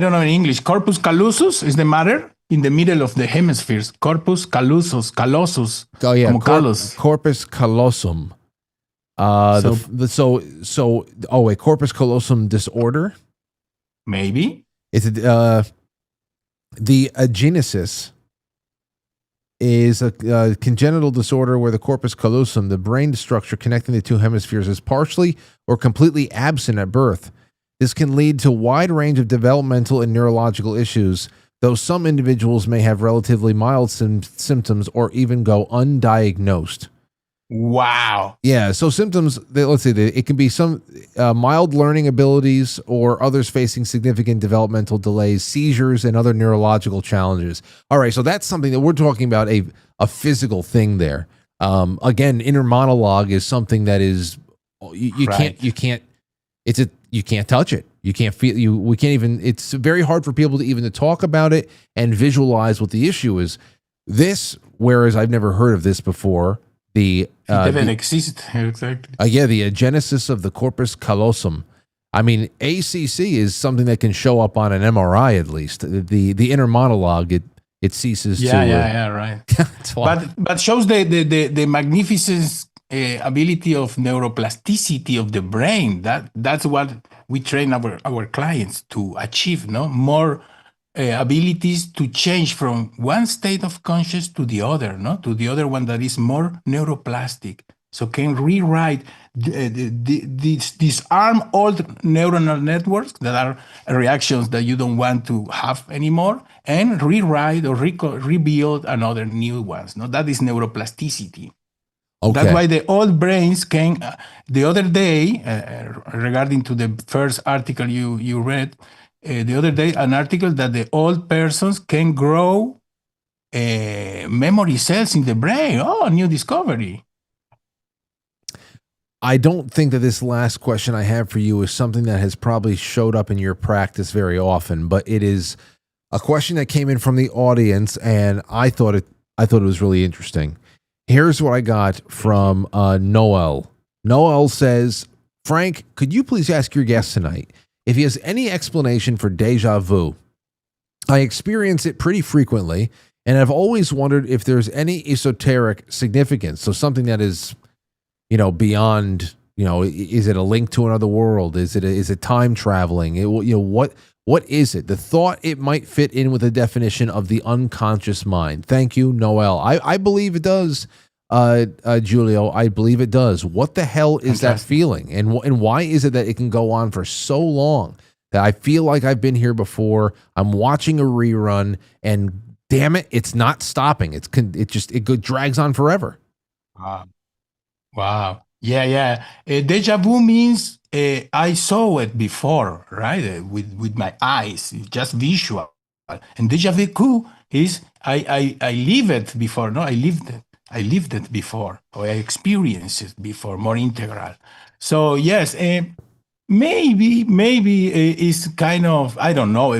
don't know in English. Corpus callosum is the matter in the middle of the hemispheres. Corpus callosum. Oh yeah, corpus callosum. Corpus callosum disorder. Maybe it's the agenesis is a congenital disorder where the corpus callosum, the brain structure connecting the two hemispheres, is partially or completely absent at birth. This can lead to a wide range of developmental and neurological issues, though some individuals may have relatively mild symptoms or even go undiagnosed. Wow. Yeah, so symptoms, let's see, it can be some mild learning abilities or others facing significant developmental delays, seizures, and other neurological challenges. All right, so that's something that we're talking about, a physical thing there. Again, inner monologue is something that is, you can't touch it. You can't feel, we can't even, it's very hard for people to even to talk about it and visualize what the issue is. This, whereas I've never heard of this before, it doesn't exist. Exactly. The agenesis of the corpus callosum. I mean, ACC is something that can show up on an MRI at least. The inner monologue, it ceases to. Right. but shows the magnificent ability of neuroplasticity of the brain. That's what we train our clients to achieve. No more. Abilities to change from one state of conscious to the other, to the other one that is more neuroplastic. So can rewrite, disarm old neuronal networks that are reactions that you don't want to have anymore, and rewrite or rebuild another new ones. That is neuroplasticity. Okay. That's why the old brains can. The other day, regarding to the first article you read. The other day, an article that the old persons can grow memory cells in the brain. Oh, new discovery. I don't think that this last question I have for you is something that has probably showed up in your practice very often, but it is a question that came in from the audience, and I thought it was really interesting. Here's what I got from Noel. Noel says, Frank, could you please ask your guest tonight if he has any explanation for deja vu? I experience it pretty frequently, and I've always wondered if there's any esoteric significance. So something that is, beyond, is it a link to another world? Is it time traveling? What is it? The thought it might fit in with the definition of the unconscious mind. Thank you, Noel. I believe it does. Julio, I believe it does. What the hell is that feeling? And why is it that it can go on for so long that I feel like I've been here before? I'm watching a rerun and damn it, it's not stopping. It drags on forever. Wow. Yeah. Deja vu means I saw it before, right? With my eyes, just visual. And deja vu is I live it before. No, I I lived it before, or I experienced it before, more integral. So yes, maybe it's kind of, I don't know,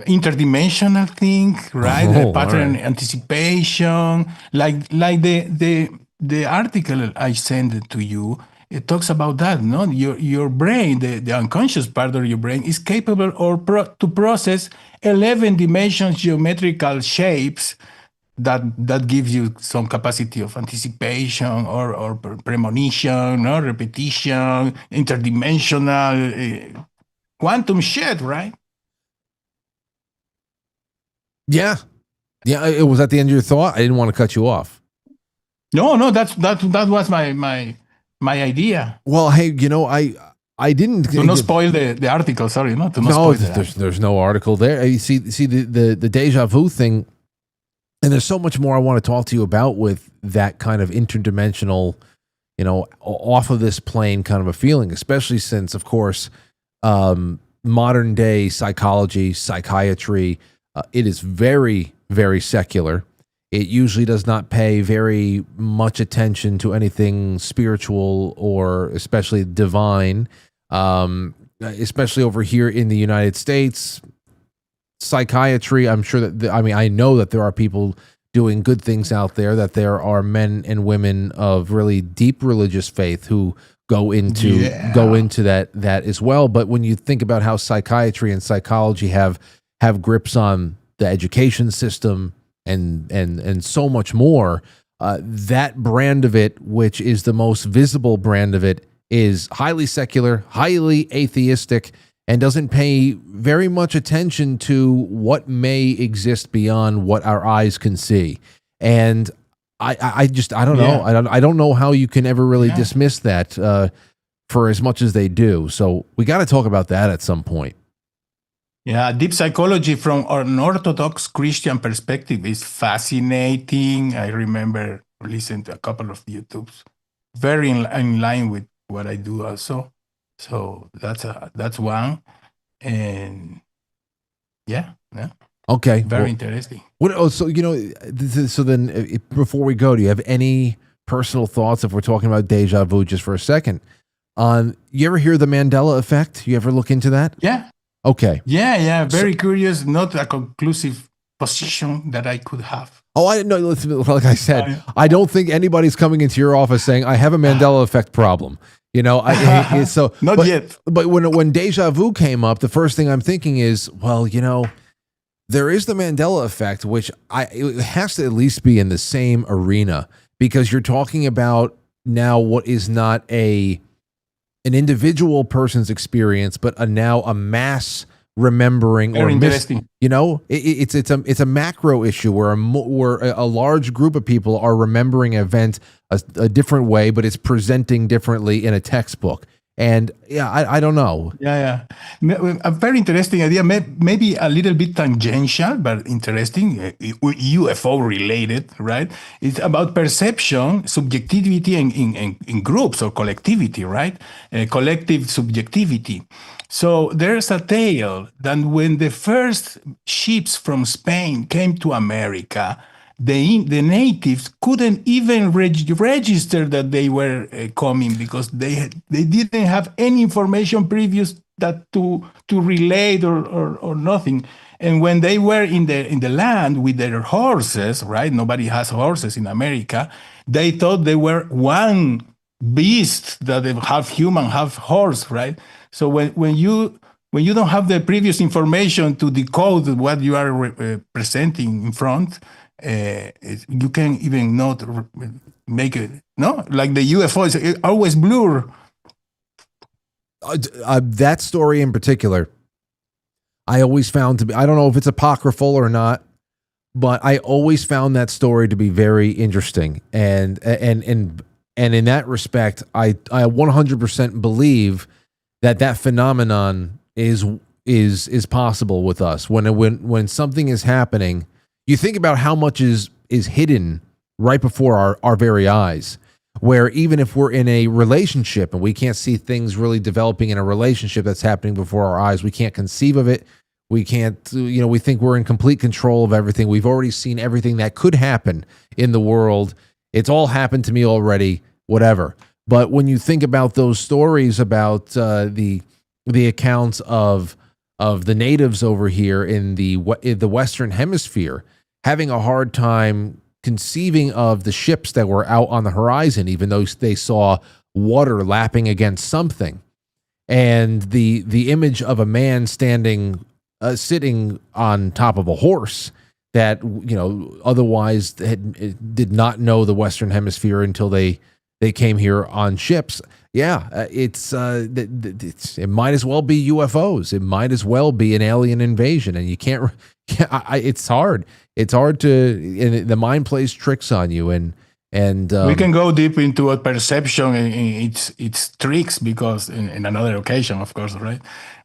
interdimensional thing, right? Oh, Pattern all right. anticipation, like the article I sent to you. It talks about that, no? Your brain, the unconscious part of your brain, is capable to process 11 dimensions geometrical shapes that gives you some capacity of anticipation or premonition or repetition, interdimensional quantum shit, right? Yeah. Yeah. It was at the end of your thought. I didn't want to cut you off. No, that was my idea. Well, hey, I didn't To not spoil the article, sorry, no, to not no, spoil there's no article there. You see the deja vu thing. And there's so much more I want to talk to you about with that kind of interdimensional, off of this plane kind of a feeling, especially since, of course, modern day psychology, psychiatry, it is very, very secular. It usually does not pay very much attention to anything spiritual or especially divine, especially over here in the United States. Psychiatry, I'm sure that I know that there are people doing good things out there, that there are men and women of really deep religious faith who go into that as well. But when you think about how psychiatry and psychology have grips on the education system and so much more, that brand of it, which is the most visible brand of it, is highly secular, highly atheistic, and doesn't pay very much attention to what may exist beyond what our eyes can see. And I don't know. I don't know how you can ever really dismiss that for as much as they do. So we got to talk about that at some point. Yeah, deep psychology from an Orthodox Christian perspective is fascinating. I remember listening to a couple of YouTubes, very in line with what I do also. So that's one, and yeah. Okay, very interesting. So then, before we go, do you have any personal thoughts? If we're talking about deja vu, just for a second, you ever hear the Mandela effect? You ever look into that? Yeah. Okay. Yeah. Very curious. Not a conclusive position that I could have. Oh, I know. Like I said, I don't think anybody's coming into your office saying I have a Mandela effect problem. Not yet. But when deja vu came up, the first thing I'm thinking is, well, there is the Mandela effect, which it has to at least be in the same arena, because you're talking about now what is not an individual person's experience, but now a mass remembering. Very interesting. It's a macro issue where a large group of people are remembering an event a different way, but it's presenting differently in a textbook. And I don't know. Yeah. A very interesting idea, maybe a little bit tangential, but interesting, UFO related, right? It's about perception, subjectivity in groups or collectivity, right? Collective subjectivity. So there's a tale that when the first ships from Spain came to America, the natives couldn't even register that they were coming, because they didn't have any information previous that to relate or nothing. And when they were in the land with their horses, right? Nobody has horses in America. They thought they were one beast, that they half human, half horse, right? So when you don't have the previous information to decode what you are presenting in front, you can even not make it. No, like the UFOs, it always blur. That story in particular, I always found to be, I don't know if it's apocryphal or not, but I always found that story to be very interesting. And in that respect, I 100% believe that phenomenon is possible with us. When something is happening, you think about how much is hidden right before our very eyes, where even if we're in a relationship and we can't see things really developing in a relationship that's happening before our eyes, we can't conceive of it. We can't, we think we're in complete control of everything. We've already seen everything that could happen in the world. It's all happened to me already, whatever. But when you think about those stories about the accounts of the natives over here in the Western Hemisphere having a hard time conceiving of the ships that were out on the horizon, even though they saw water lapping against something, and the image of a man sitting on top of a horse that otherwise did not know the Western Hemisphere until they came here on ships. Yeah, it might as well be UFOs. It might as well be an alien invasion, and you can't. It's hard. It's hard to. And the mind plays tricks on you, and we can go deep into a perception and its tricks because in another occasion, of course, right?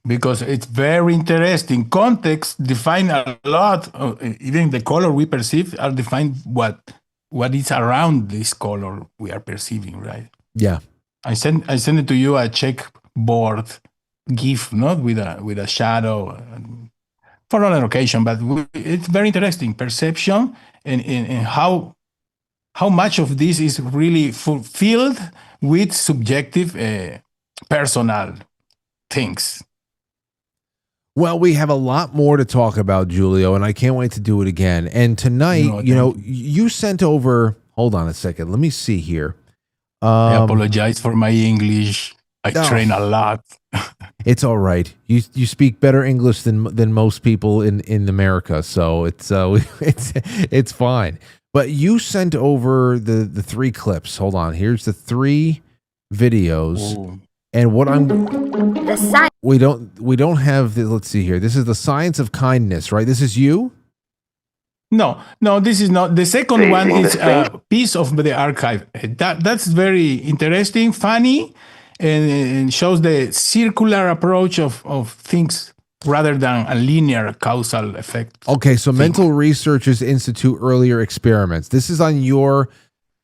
Because it's very interesting. Context define a lot. Even the color we perceive are defined what is around this color we are perceiving, right? Yeah. I send it to you a checkboard GIF, not with a shadow for another occasion, but it's very interesting perception and how much of this is really fulfilled with subjective personal things. Well, we have a lot more to talk about, Julio, and I can't wait to do it again. And tonight, you sent over. Hold on a second. Let me see here. I apologize for my English. I train a lot. It's all right. You speak better English than most people in America, so it's fine. But you sent over the 3 clips. Hold on. Here's the 3 videos. Ooh. And what we don't have let's see here. This is the science of kindness, right? This is you? No, this is not. The second one is a piece of the archive. That's very interesting, funny, and shows the circular approach of things rather than a linear causal effect. Okay, so Mental Researchers Institute earlier experiments. This is on your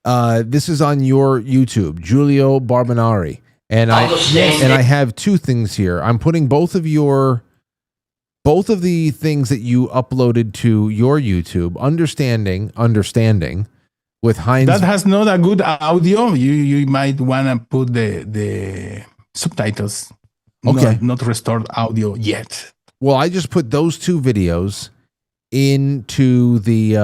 YouTube, Giulio Barbonari. And I have 2 things here. I'm putting both of the things that you uploaded to your YouTube, understanding with Heinz. That has not a good audio. You might want to put the subtitles. Okay. Not restored audio yet. Well, I just put those 2 videos into the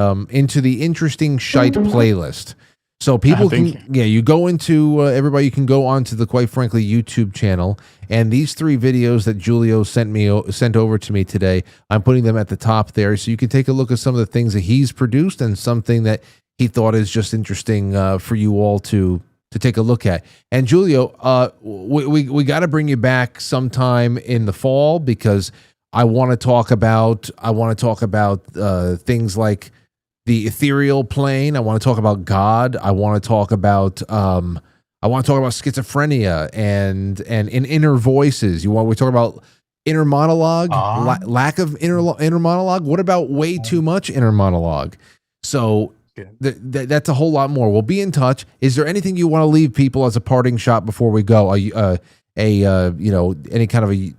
interesting shite playlist. So people you go into everybody. You can go onto the Quite Frankly YouTube channel, and these 3 videos that Julio sent over to me today, I'm putting them at the top there, so you can take a look at some of the things that he's produced and something that he thought is just interesting for you all to take a look at. And Julio, we got to bring you back sometime in the fall because I want to talk about things like the ethereal plane. I want to talk about God. I want to talk about schizophrenia and inner voices. We talk about inner monologue, lack of inner monologue. What about way too much inner monologue? So that's a whole lot more. We'll be in touch. Is there anything you want to leave people as a parting shot before we go? Any kind of a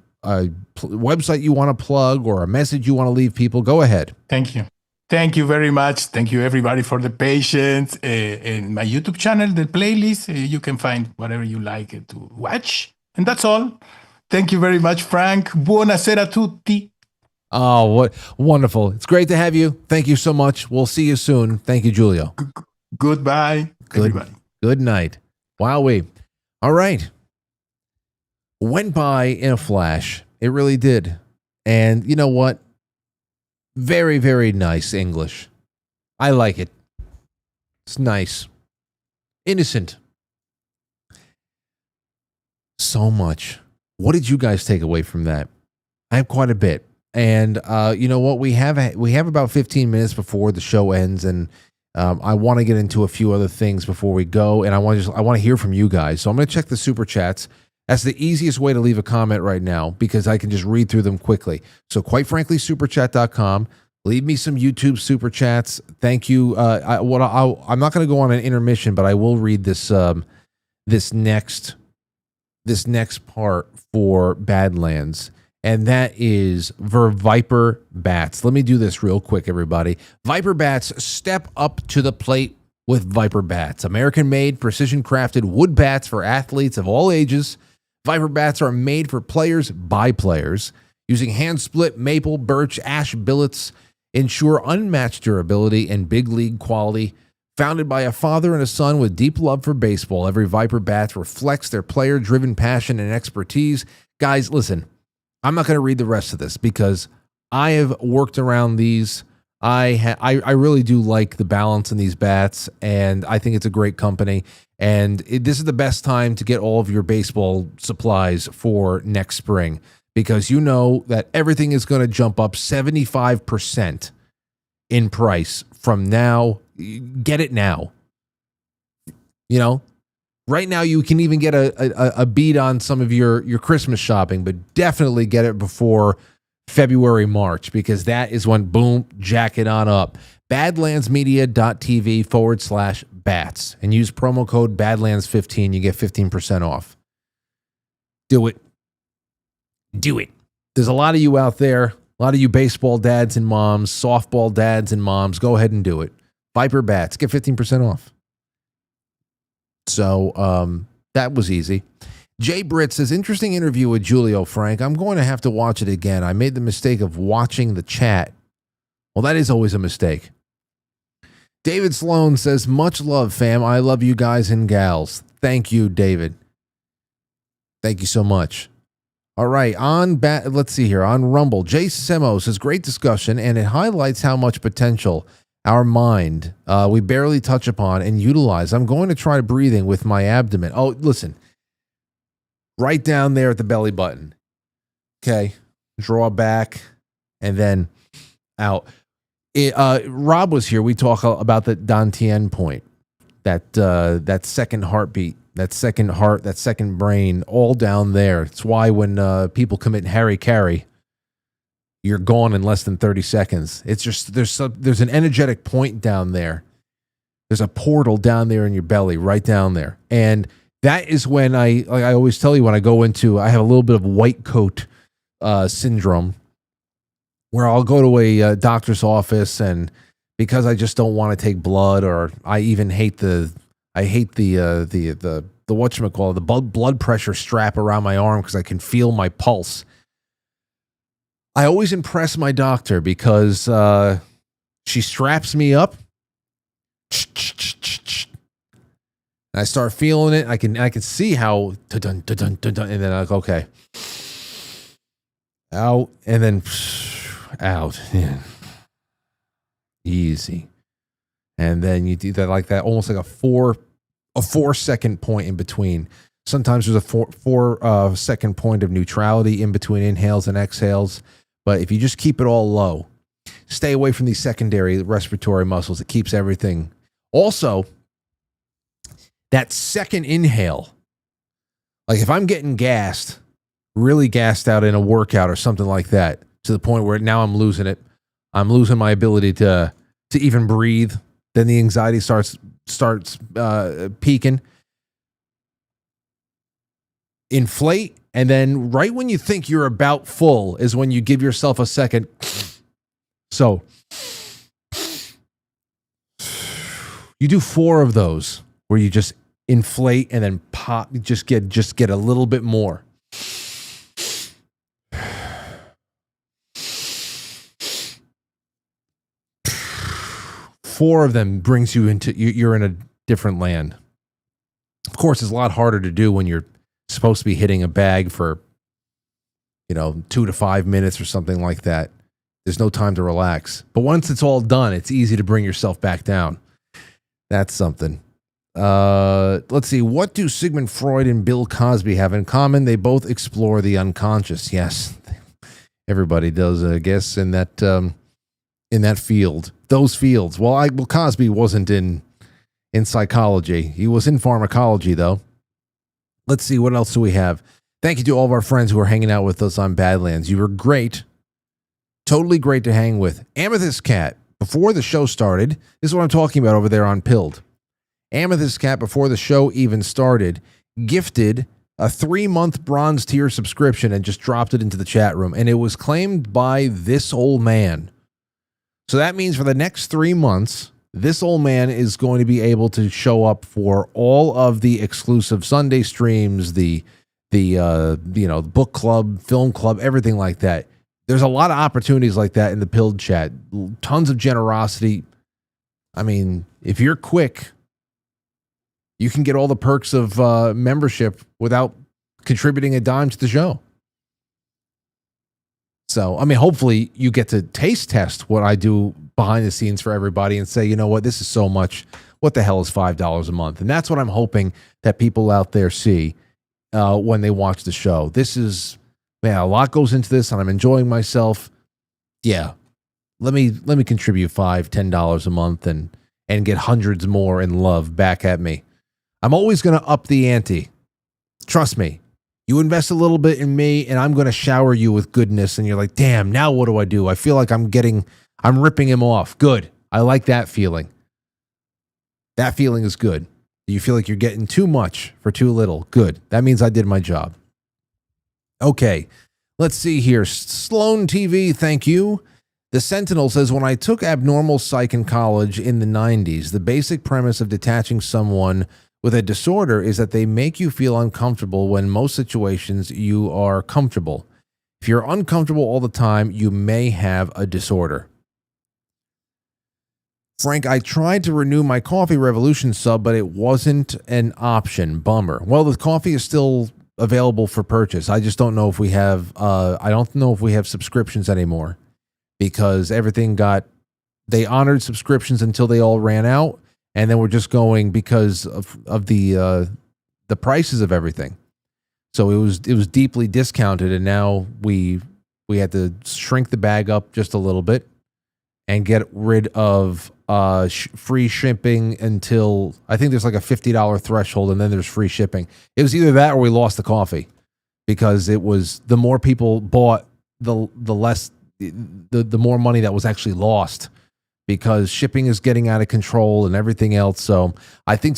website you want to plug or a message you want to leave people? Go ahead. Thank you very much. Thank you, everybody, for the patience. In my YouTube channel, the playlist, you can find whatever you like to watch. And that's all. Thank you very much, Frank. Buonasera tutti. Oh, what wonderful. It's great to have you. Thank you so much. We'll see you soon. Thank you, Julio. Goodbye, everybody. Good night. Wowee. All right. Went by in a flash. It really did. And you know what? Very, very nice English. I like it. It's nice. Innocent. So much. What did you guys take away from that? I have quite a bit. And you know what? We have about 15 minutes before the show ends, and I want to get into a few other things before we go, and I want to hear from you guys. So I'm going to check the super chats. That's the easiest way to leave a comment right now because I can just read through them quickly. So quitefranklysuperchat.com. Leave me some YouTube super chats. Thank you. I'm not going to go on an intermission, but I will read this next part for Badlands, and that is Viper Bats. Let me do this real quick, everybody. Viper Bats, step up to the plate with Viper bats. American-made, precision-crafted wood bats for athletes of all ages. Viper bats are made for players by players. Using hand-split maple, birch, ash billets, ensure unmatched durability and big league quality. Founded by a father and a son with deep love for baseball, every Viper bat reflects their player-driven passion and expertise. Guys, listen, I'm not going to read the rest of this because I have worked around these. I really do like the balance in these bats, and I think it's a great company. And this is the best time to get all of your baseball supplies for next spring because you know that everything is going to jump up 75% in price from now. Get it now. You know, right now you can even get a beat on some of your Christmas shopping, but definitely get it before February, March, because that is when, boom, jack it on up. Badlandsmedia.tv/bats and use promo code Badlands15. You get 15% off. Do it. Do it. There's a lot of you out there, a lot of you baseball dads and moms, softball dads and moms. Go ahead and do it. Viper bats, get 15% off. So that was easy. Jay Britt says, interesting interview with Julio, Frank. I'm going to have to watch it again. I made the mistake of watching the chat. Well, that is always a mistake. David Sloan says, much love, fam. I love you guys and gals. Thank you, David. Thank you so much. All right, let's see here. On Rumble, Jay Semo says, great discussion, and it highlights how much potential our mind we barely touch upon and utilize. I'm going to try breathing with my abdomen. Oh, listen. Right down there at the belly button. Okay. Draw back and then out. Rob was here. We talk about the Dantian point. That second heartbeat, that second heart, that second brain, all down there. It's why when people commit hara-kiri, you're gone in less than 30 seconds. It's just there's an energetic point down there. There's a portal down there in your belly, right down there. And that is when I always tell you when I go into, I have a little bit of white coat syndrome where I'll go to a doctor's office, and because I just don't want to take blood, or I even hate the whatchamacallit, the blood pressure strap around my arm because I can feel my pulse. I always impress my doctor because she straps me up. And I start feeling it. I can see how and then I go, okay. Out and then out. Yeah. Easy. And then you do that like that, almost like a 4-second point in between. Sometimes there's a 4 second point of neutrality in between inhales and exhales. But if you just keep it all low, stay away from these secondary respiratory muscles. It keeps everything. Also, that second inhale, like if I'm getting gassed, really gassed out in a workout or something like that, to the point where now I'm losing it, I'm losing my ability to even breathe, then the anxiety starts peaking. Inflate, and then right when you think you're about full is when you give yourself a second. So you do 4 of those where you just inflate and then pop, just get a little bit more. Four of them brings you into, you're in a different land. Of course, it's a lot harder to do when you're supposed to be hitting a bag for, 2 to 5 minutes or something like that. There's no time to relax. But once it's all done, it's easy to bring yourself back down. That's something. Let's see. What do Sigmund Freud and Bill Cosby have in common? They both explore the unconscious. Yes, everybody does, I guess, in that field. Those fields. Well, Cosby wasn't in psychology. He was in pharmacology, though. Let's see. What else do we have? Thank you to all of our friends who are hanging out with us on Badlands. You were great. Totally great to hang with. Amethyst Cat, before the show started, this is what I'm talking about over there on Pilled. Amethyst Cat, before the show even started, gifted a 3-month bronze tier subscription and just dropped it into the chat room. And it was claimed by this old man. So that means for the next 3 months, this old man is going to be able to show up for all of the exclusive Sunday streams, the book club, film club, everything like that. There's a lot of opportunities like that in the Pilled chat. Tons of generosity. I mean, if you're quick, you can get all the perks of membership without contributing a dime to the show. So, I mean, hopefully you get to taste test what I do behind the scenes for everybody and say, you know what, this is so much. What the hell is $5 a month? And that's what I'm hoping that people out there see when they watch the show. This is, man, a lot goes into this, and I'm enjoying myself. Yeah, let me contribute $5, $10 a month and get hundreds more in love back at me. I'm always going to up the ante. Trust me. You invest a little bit in me, and I'm going to shower you with goodness. And you're like, damn, now what do? I feel like I'm ripping him off. Good. I like that feeling. That feeling is good. You feel like you're getting too much for too little. Good. That means I did my job. Okay. Let's see here. Sloan TV, thank you. The Sentinel says, when I took abnormal psych in college in the 90s, the basic premise of detaching someone with a disorder is that they make you feel uncomfortable when most situations you are comfortable. If you're uncomfortable all the time, you may have a disorder. Frank, I tried to renew my Coffee Revolution sub, but it wasn't an option. Bummer. Well, the coffee is still available for purchase. I just don't know if we have, subscriptions anymore because they honored subscriptions until they all ran out. And then we're just going because of the prices of everything. So it was deeply discounted, and now we had to shrink the bag up just a little bit and get rid of free shipping until I think there's like a $50 threshold, and then there's free shipping. It was either that or we lost the coffee because it was the more people bought, the less the more money that was actually lost. Because shipping is getting out of control and everything else. So I think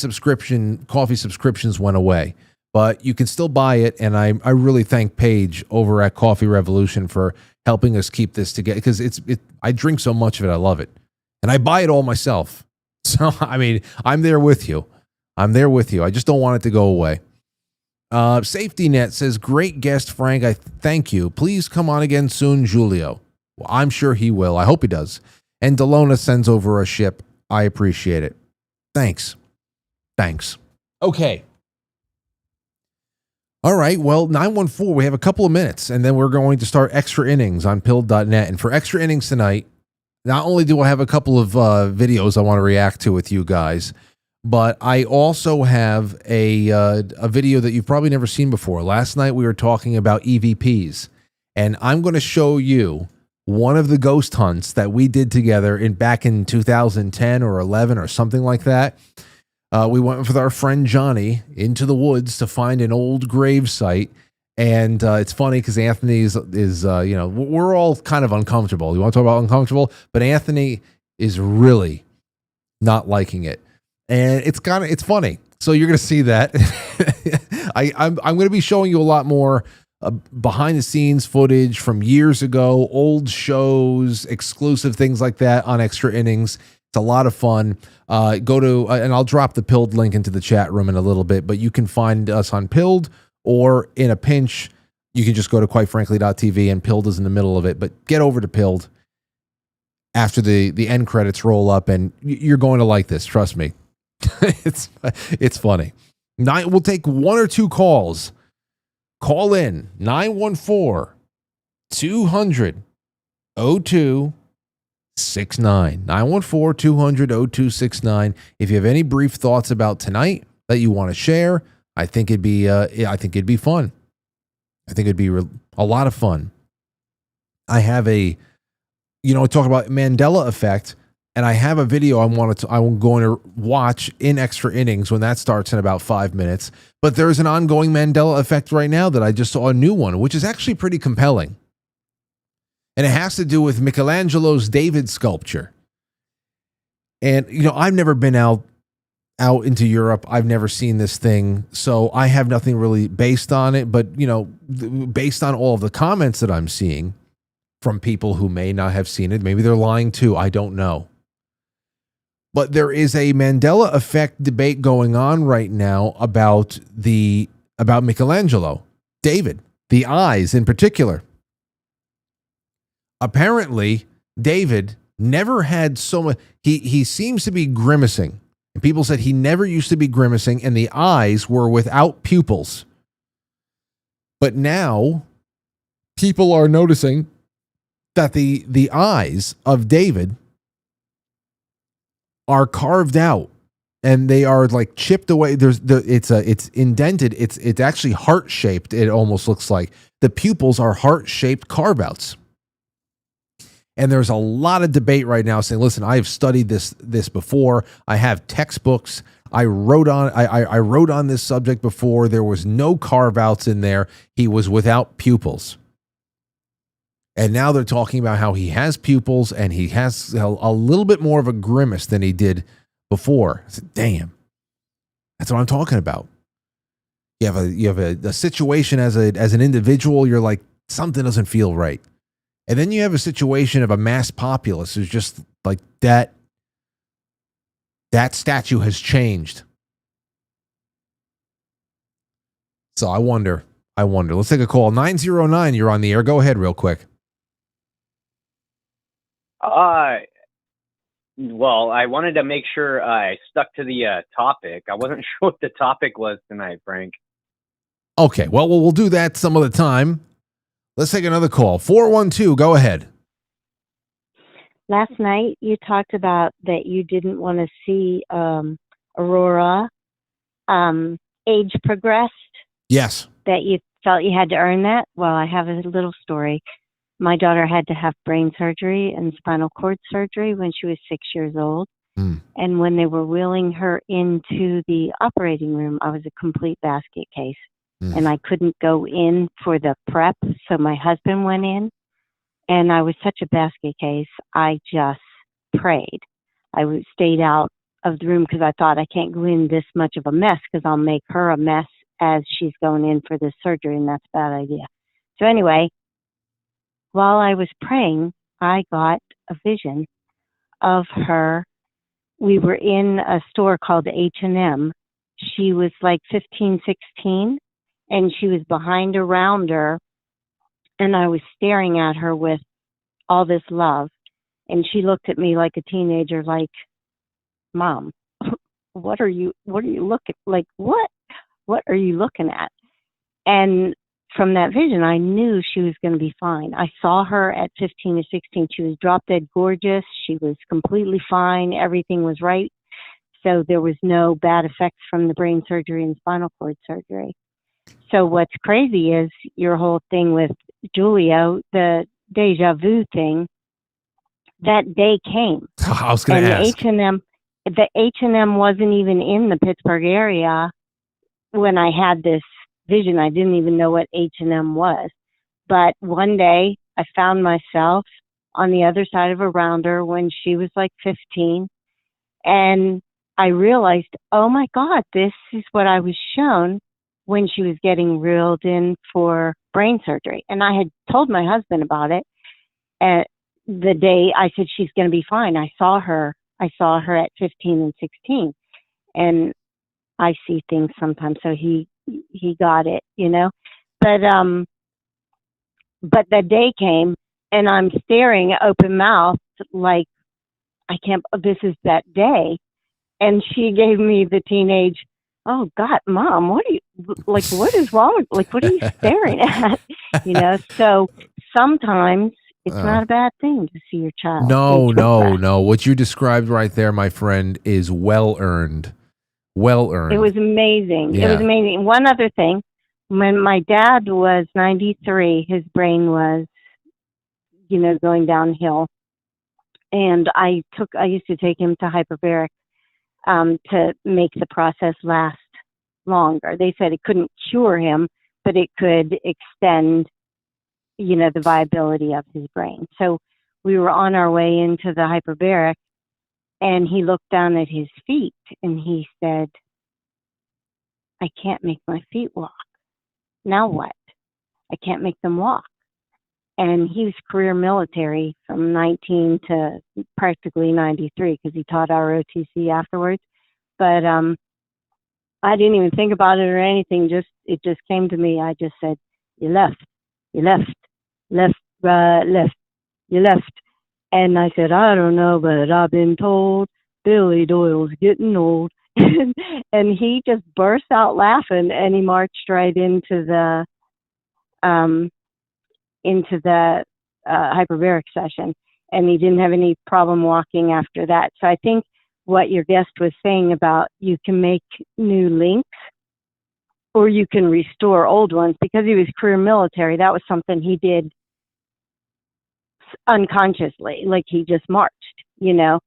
coffee subscriptions went away. But you can still buy it, and I really thank Paige over at Coffee Revolution for helping us keep this together. Because I drink so much of it, I love it. And I buy it all myself. So, I mean, I'm there with you. I just don't want it to go away. Safety Net says, great guest, Frank. I thank you. Please come on again soon, Julio. Well, I'm sure he will. I hope he does. And Delona sends over a ship. I appreciate it. Thanks. Okay. All right. Well, 914, we have a couple of minutes, and then we're going to start Extra Innings on pilled.net. And for Extra Innings tonight, not only do I have a couple of videos I want to react to with you guys, but I also have a video that you've probably never seen before. Last night we were talking about EVPs, and I'm going to show you one of the ghost hunts that we did together back in 2010 or 11 or something like that. We went with our friend Johnny into the woods to find an old grave site. And it's funny because Anthony is we're all kind of uncomfortable. You want to talk about uncomfortable? But Anthony is really not liking it. And it's funny. So you're going to see that. I'm going to be showing you a lot more behind the scenes footage from years ago, old shows, exclusive things like that on Extra Innings. It's a lot of fun. Go to, and I'll drop the Pilled link into the chat room in a little bit, but you can find us on Pilled, or in a pinch, you can just go to quitefrankly.tv, and Pilled is in the middle of it. But get over to Pilled after the end credits roll up, and you're going to like this. Trust me. It's funny. We'll take one or two calls. Call in 914-200-0269. 914-200-0269. If you have any brief thoughts about tonight that you want to share, I think it'd be fun. I think it'd be a lot of fun. I have talk about Mandela effect, and I have a video I'm going to watch in Extra Innings when that starts in about 5 minutes. But there's an ongoing Mandela effect right now that I just saw, a new one, which is actually pretty compelling. And it has to do with Michelangelo's David sculpture. And, I've never been out into Europe. I've never seen this thing. So I have nothing really based on it. But, based on all of the comments that I'm seeing from people who may not have seen it, maybe they're lying too. I don't know. But there is a Mandela effect debate going on right now about Michelangelo, David, the eyes in particular. Apparently, David never had so much. He seems to be grimacing. And people said he never used to be grimacing, and the eyes were without pupils. But now, people are noticing that the eyes of David are carved out, and they are like chipped away. It's indented. It's actually heart shaped. It almost looks like the pupils are heart shaped carve outs. And there's a lot of debate right now saying, listen, I have studied this before. I have textbooks. I wrote on this subject before. There was no carve outs in there. He was without pupils. And now they're talking about how he has pupils and he has a little bit more of a grimace than he did before. I said, damn, that's what I'm talking about. You have a situation as an individual. You're like, something doesn't feel right. And then you have a situation of a mass populace who's just like that statue has changed. So I wonder. Let's take a call. 909, you're on the air. Go ahead real quick. Well, I wanted to make sure I stuck to the topic. I wasn't sure what the topic was tonight, Frank. Okay, well, we'll do that some other time. Let's take another call. 412, go ahead. Last night, you talked about that you didn't want to see Aurora age progressed. Yes. That you felt you had to earn that. Well, I have a little story. My daughter had to have brain surgery and spinal cord surgery when she was 6 years old. And when they were wheeling her into the operating room, I was a complete basket case. And I couldn't go in for the prep, so my husband went in. And I was such a basket case, I just prayed. I stayed out of the room because I thought I can't go in this much of a mess because I'll make her a mess as she's going in for this surgery, and that's a bad idea. So anyway, while I was praying, I got a vision of her. We were in a store called H&M. She was like 15, 16, and she was behind a rounder, and I was staring at her with all this love. And she looked at me like a teenager, like, Mom, what are you looking, like, what are you looking at? And from that vision, I knew she was going to be fine. I saw her at 15 or 16. She was drop dead gorgeous. She was completely fine. Everything was right. So there was no bad effects from the brain surgery and spinal cord surgery. So what's crazy is your whole thing with Julio, the deja vu thing, that day came. I was going to ask. The H&M wasn't even in the Pittsburgh area when I had this vision. I didn't even know what H&M was. But one day I found myself on the other side of a rounder when she was like 15. And I realized, oh my God, this is what I was shown when she was getting reeled in for brain surgery. And I had told my husband about it. The day I said, she's going to be fine. I saw her at 15 and 16. And I see things sometimes. So he got it, you know, but the day came and I'm staring open mouth, like, this is that day. And she gave me the teenage, oh God, Mom, what is wrong? Like, what are you staring at? You know, so sometimes it's not a bad thing to see your child. No. What you described right there, my friend, is well-earned. Well-earned. It was amazing. Yeah. It was amazing. One other thing, when my dad was 93, his brain was, going downhill. And I used to take him to hyperbaric to make the process last longer. They said it couldn't cure him, but it could extend, the viability of his brain. So we were on our way into the hyperbaric, and he looked down at his feet and he said, I can't make my feet walk. Now what? I can't make them walk. and he was career military from 19 to practically 93 because he taught ROTC afterwards. But I didn't even think about it or anything. It just came to me. I just said, you left, left, left, you left. And I said, I don't know, but I've been told Billy Doyle's getting old. And he just burst out laughing, and he marched right into the hyperbaric session, and he didn't have any problem walking after that. So I think what your guest was saying about you can make new links or you can restore old ones, because he was career military, that was something he did unconsciously, like he just marched, you know.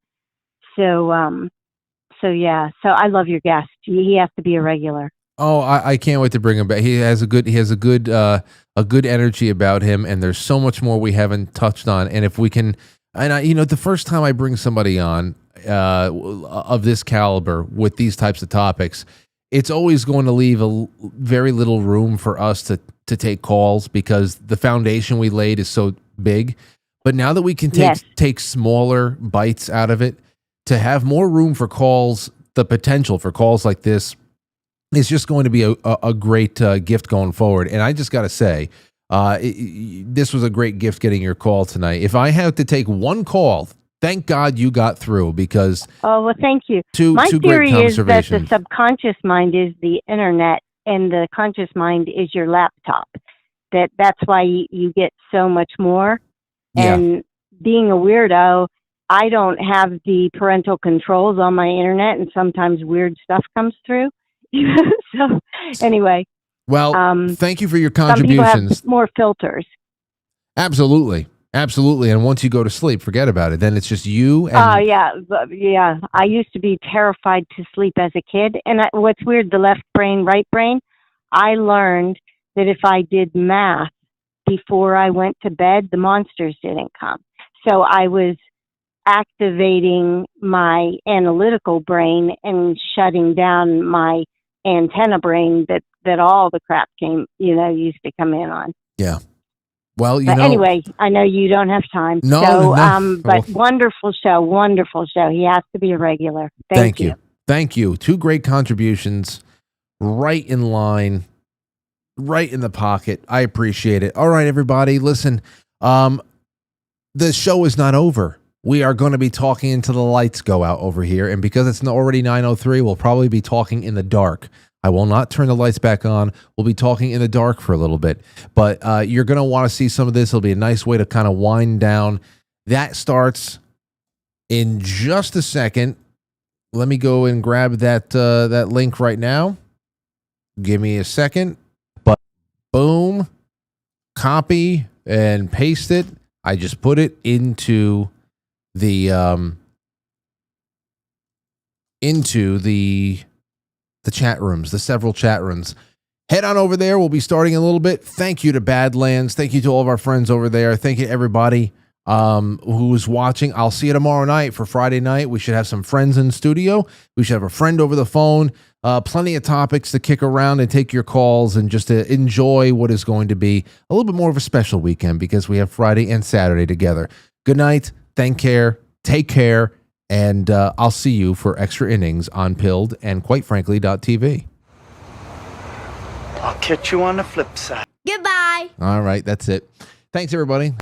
So yeah, so I love your guest. He has to be a regular. Oh, I can't wait to bring him back. He has a good energy about him, and there's so much more we haven't touched on. And if we can, the first time I bring somebody on of this caliber with these types of topics, it's always going to leave very little room for us to take calls, because the foundation we laid is so big. But now that we can take smaller bites out of it, to have more room for calls, the potential for calls like this is just going to be a great gift going forward. And I just got to say, this was a great gift getting your call tonight. If I had to take one call, thank God you got through, because... Oh, well, thank you. My theory is that the subconscious mind is the internet and the conscious mind is your laptop. That's why you get so much more. Yeah. And being a weirdo, I don't have the parental controls on my internet, and sometimes weird stuff comes through. So anyway. Well, thank you for your contributions. Some people have more filters. Absolutely. Absolutely. And once you go to sleep, forget about it. Then it's just you. And yeah. I used to be terrified to sleep as a kid. And what's weird, the left brain, right brain, I learned that if I did math before I went to bed, the monsters didn't come. So I was activating my analytical brain and shutting down my antenna brain that all the crap used to come in on. Yeah. Well, anyway, I know you don't have time. But wonderful show. He has to be a regular. Thank you. Thank you. Two great contributions, right in line, right in the pocket. I appreciate it. All right, everybody, listen, the show is not over. We are going to be talking until the lights go out over here. And because it's already 9:03, we'll probably be talking in the dark. I will not turn the lights back on. We'll be talking in the dark for a little bit. But you're going to want to see some of this. It'll be a nice way to kind of wind down. That starts in just a second. Let me go and grab that link right now. Give me a second. But boom, copy and paste it. I just put it into the chat rooms, the several chat rooms. Head on over there. We'll be starting in a little bit. Thank you to Badlands. Thank you to all of our friends over there. Thank you to everybody who's watching. I'll see you tomorrow night for Friday night. We should have some friends in studio. We should have a friend over the phone. Plenty of topics to kick around and take your calls and just to enjoy what is going to be a little bit more of a special weekend, because we have Friday and Saturday together. Good night. Take care. And I'll see you for Extra Innings on Pilled and Quite Frankly.tv. I'll catch you on the flip side. Goodbye. All right, that's it. Thanks, everybody.